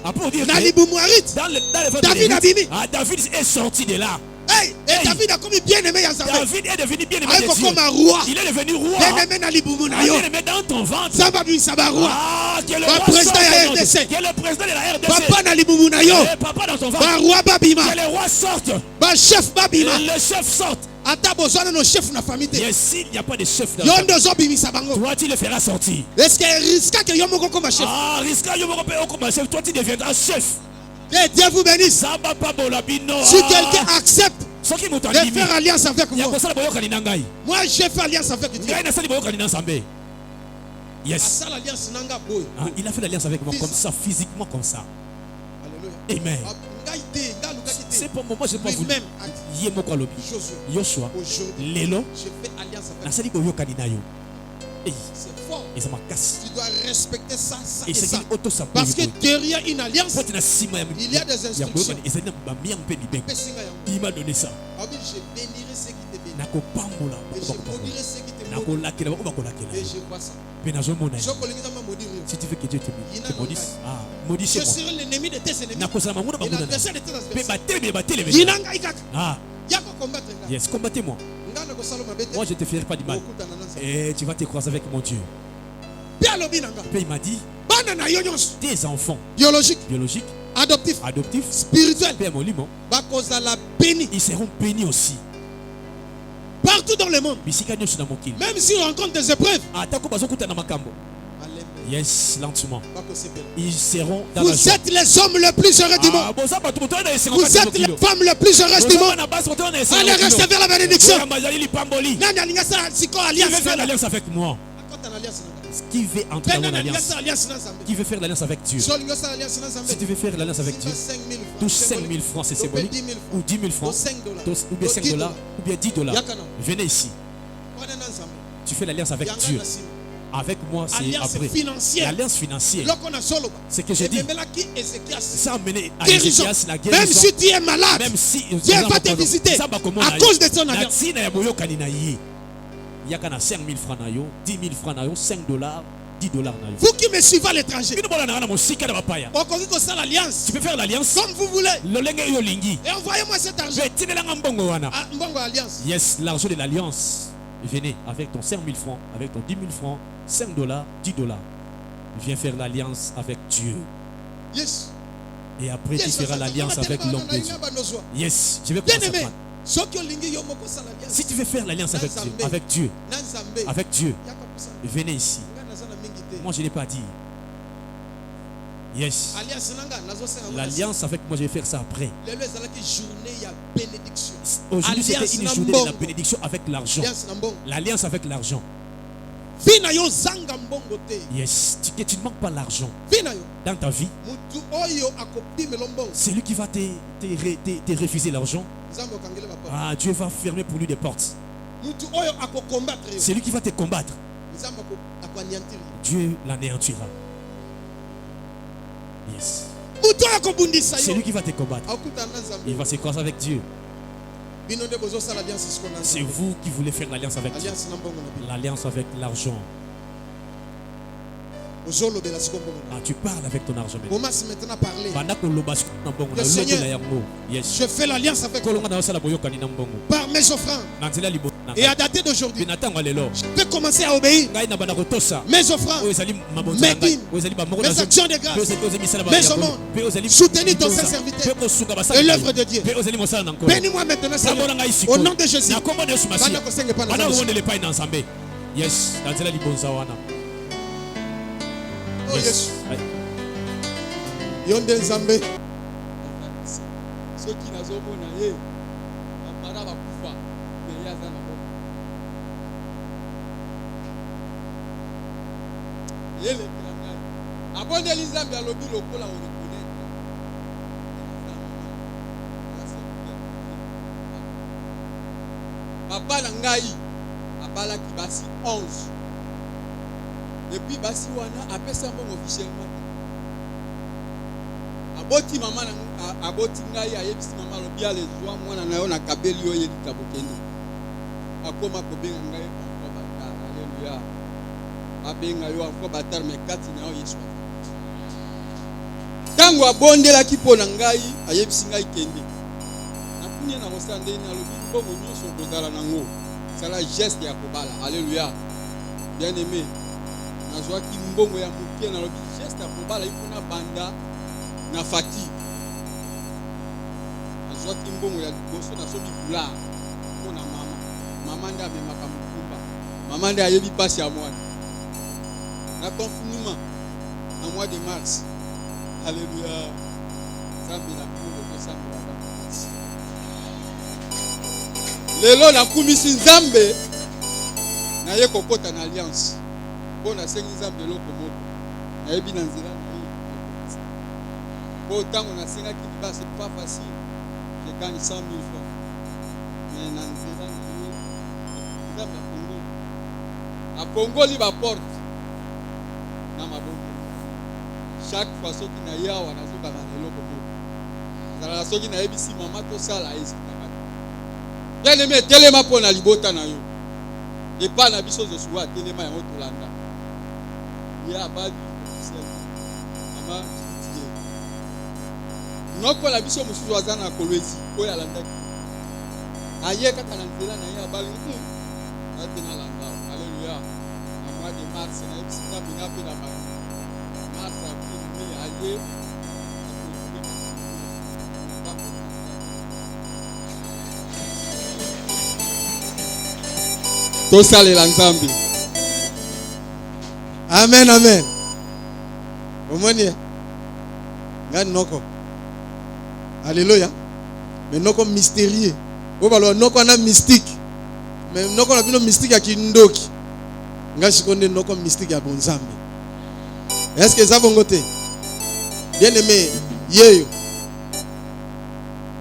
Après, David est sorti de là. Hey, et David a commis bien aimé Yazabé. David est devenu bien aimé de Dieu. Il est devenu roi. Bien aimé dans ton ventre. Ah, qui est le roi sort de RDC. Qui est le président de la RDC. Papa dans ton ventre. Que le roi sorte. Le chef sorte. Et s'il n'y a pas de chef dans ta famille, toi tu le feras sortir. Est-ce que risque que Yomoko comme chef? Ah, risque que Yomoko comme chef. Toi tu deviendras chef. Que Dieu vous bénisse. Si quelqu'un accepte de faire alliance avec moi, moi je fais alliance avec Dieu. Yes. Il a fait l'alliance avec moi comme ça, physiquement comme ça. Amen. C'est pour moi, je ne sais pas vous. Yoshua, Lelo, c'est fort. Et ça m'a cassé. Tu dois respecter ça, ça et ça. Parce que derrière une alliance, il y a des instructions. Il m'a donné ça. Je bénirai ceux qui te bénissent. Et je maudirai ceux qui te maudissent. Et je vois ça. Si tu veux que Dieu te maudisse, maudisse je serai l'ennemi de tes ennemis. Et l'adversaire de tes adversaires. Yes, combattez-moi. Moi je ne te ferai pas du mal. Et tu vas te croiser avec mon Dieu. Puis il m'a dit, tes enfants biologiques, adoptifs, spirituels, ils seront bénis aussi. Partout dans le monde. Même si on rencontre des épreuves. Yes, lentement. Ils seront dans la joie. Vous êtes les hommes les plus heureux du monde. Vous êtes les femmes les plus heureuses du monde. Allez recevoir la bénédiction. Qui veut faire l'alliance avec moi? Qui veut entrer dans l'alliance? Qui veut faire l'alliance avec Dieu? Si tu veux faire l'alliance avec Dieu, touche 5 000 francs, c'est symbolique. Ou 10 000 francs, ou bien 5 $, ou bien 10 $. Venez ici. Tu fais l'alliance avec Dieu. Avec moi, c'est après. L'alliance financière. C'est que j'ai dit. Ça a amené à Ézéchias la guerre. Même si tu es malade, Dieu va te visiter à cause de ton alliance. Il y a 5 000 francs, 10 000 francs, 5 $, 10 $. Vous qui me suivez à l'étranger, tu peux faire l'alliance comme vous voulez. Et envoyez-moi cet argent. Yes, l'argent de l'alliance. Venez avec ton 5 000 francs, avec ton 10 000 francs, 5 $, 10 $. Viens faire l'alliance avec Dieu. Yes. Et après, tu feras l'alliance avec l'homme de Dieu. Yes, je vais commencer à prendre. Si tu veux faire l'alliance avec Dieu, venez ici. Moi, je n'ai pas dit. Yes. L'alliance avec moi, je vais faire ça après. Aujourd'hui, c'était une journée de la bénédiction avec l'argent. L'alliance avec l'argent. Yes, que tu ne manques pas l'argent. Dans ta vie, celui qui va te refuser l'argent, Dieu va fermer pour lui des portes. Celui qui va te combattre, Dieu l'anéantira. Yes. Celui qui va te combattre, il va se croiser avec Dieu. C'est vous qui voulez faire l'alliance avec Dieu. L'alliance avec l'argent. Tu parles avec ton argent. Le Seigneur, je fais l'alliance avec toi par mes offrandes. Et à dater d'aujourd'hui, je peux commencer à obéir. Mes offrandes, mes dîmes, mes actions de grâce, mes aumônes, soutenir ton Saint-Serviteur et l'œuvre de Dieu. Bénis-moi maintenant, Seigneur, au nom de Jésus. Yes, Oh yes. Yonde Nzambe. Ceux qui n'ont pas eu, Amara va pouvoir, mais il y a un homme. Il est le grand. Abonne l'Islam à l'objet local à reconnaître. Papa Langai, Abala qui basi 11. Depuis basi wana après ça bon officiellement. Aboti mama na aboti ngai ayebisi mama lobia les joie mwana na yo na kabeli yo yeli kabokende. Akoma kobenga ngai ko batar. Alléluia. Abenga yo ko batar me kati na yo Yesu. Tango abondela kipona ngai ayebisi ngai kende. Nakunya na mosande na lobi bongo nyoso kozala nango. Sala geste ya kobala. Alléluia. Bien aimé. Nazwa ki mbongo ya mukie na lobi geste ya kobala ikuna banda na fati. Nazwa ki mbongo ya liboso na sobi kula mpona mama. Mama nde amemaka mukumba. Mama nde ayebi pasi ya mwana. Na confinement en mois de mars. Alléluia. Zambi na kumo kosambi la basi. Lelo na kumisi Nzambe na ye kokota na alliance. Bona sengi Nzambe loko moko. Na yebi na nzela na ye. Bo tango na senga ki ba c'est pas facile. Je gagne 100 000 francs. Mais na nzela na ye Nzambe Congo. A Congo li ba porte. Na maboko. Chaque fois soki na yawa na zo ba na loko moko. Zala soki na yebi si mama to sala ezika. Bien aimé, telema pour na libota na yo. Et pas na biso de soir telema ya otolanda. Ya bali mama tiye. Noko la biso musu wazana kolwezi ko ya landa. Aye kaka na nzela na ya bali. Atena landa. Alléluia. Na mois de mars na ebisika mina pe na ba. Mars avril aye. Tosalela Nzambe. Amen, amen. Omoni. Ngani noko. Alléluia. Mais noko mystérieux. O balo noko na mystique. Mais noko na bino mystique ya kindoki. Ngashi konde noko mystique ya bonzambe. Est-ce que ça va ngote? Bien aimé, yeyo.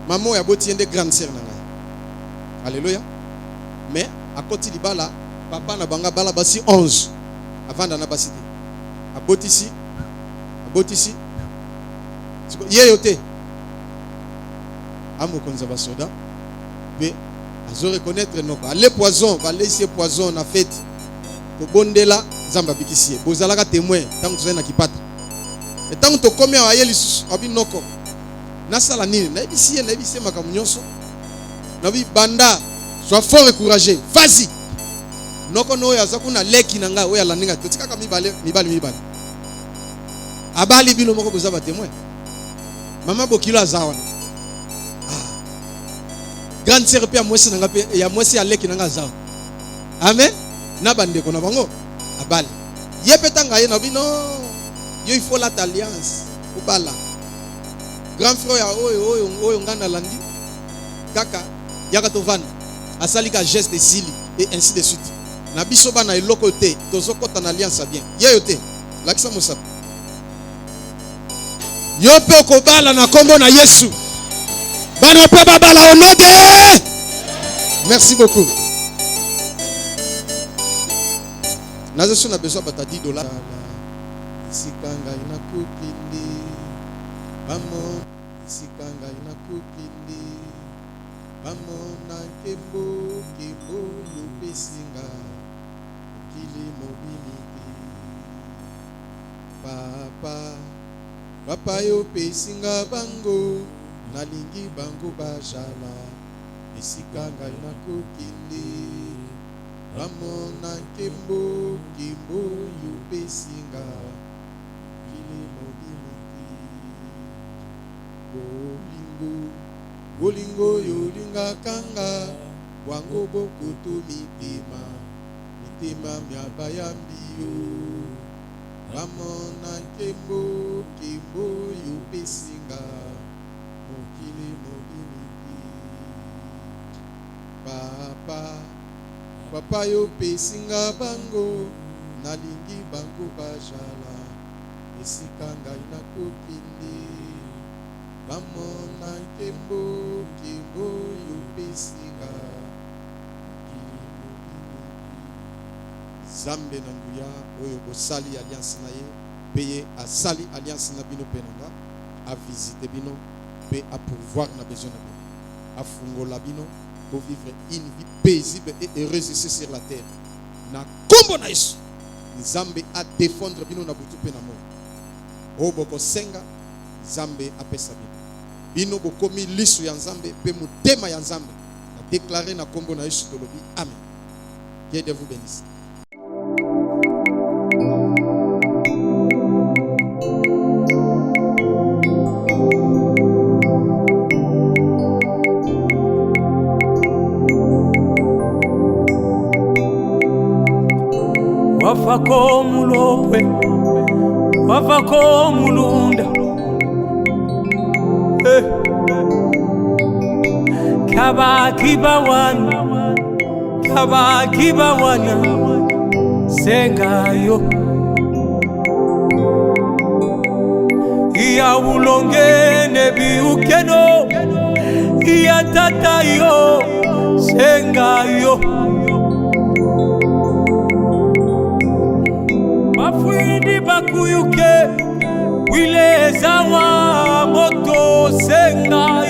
Maman ya boti ende grande sœur na ngai. Alléluia. Mais à côté du bala, papa na banga bala basi 11 avant d'ana basi te. Aboti ici. Yeyote. Amo konza basoda. Mais azo reconnaître noko. Ale poison, va laisser poison na fête. To bondela zamba bikisie. Bozalaka témoin tant que na kipata. Et tant to komi a yeli abi noko. Na sala nini? Na bisie makamunyoso. Na bi banda. Sois fort et courageux. Vas-y. Noko no ya zakuna leki nanga oya landinga totika ka mibale. Abali bino moko bozaba témoin. Mama bokilo azawana. Grande sœur pe ya mwesi nanga pe ya mwesi ya leki nanga azawa. Amen. Na bande ko na bango. Abali. Ye petanga ye na bino. Yo il faut l'alliance. Obala. Grand frère ya oyo ngana landi. Kaka yaka tovana. Asalika geste de zili et ainsi de suite. Na biso bana eloko te, tozokota na alliance bien. Yeyo te. Lakisa Moussa. Yo pe kobala na kombo na Yesu. Bana pe babala au nom de. Merci beaucoup. Nazo na besoin bata $10. Isikanga inakukindi. Bamo isikanga inakukindi. Bamo na kembo kembo lupesinga. Kili mobiliki. Papa yo pesinga bango. Nalingi bango bajala. Isikanga inakukindi. Ramona kembo kembo yupesinga kili mobiliki bolingo yolinga kanga wango bokutu mitema miabayambiyo Ramona kembo kembo yupesinga mokili mobiliki Papa yo pesinga bango nalingi bango bajala esikanga inakokindi bamona kembo yo pesinga Zambe na nguya oyo bosali alliance na ye paye asali alliance na bino penanga a visiter bino pe a pouvoir na besoin na bino a fungola bino pour vivre une vie paisible et heureuse ici sur la terre. Na kombo na Yesu. Nzambe a défendre bino na butu pe na mo. O boko senga Nzambe apesa bino. Bino bokomi lisu ya Nzambe pe mutema ya Nzambe. Na déclarer na kombo na Yesu tolobi. Amen. Que Dieu vous bénisse. Wafako mulopwe, wafako mulunda. Kabaki bawana, sengayo. Iya ulonge nebi ukeno, iya tatayo, sengayo. Mafwindi bakuyuke, wile zawa moto sengayo.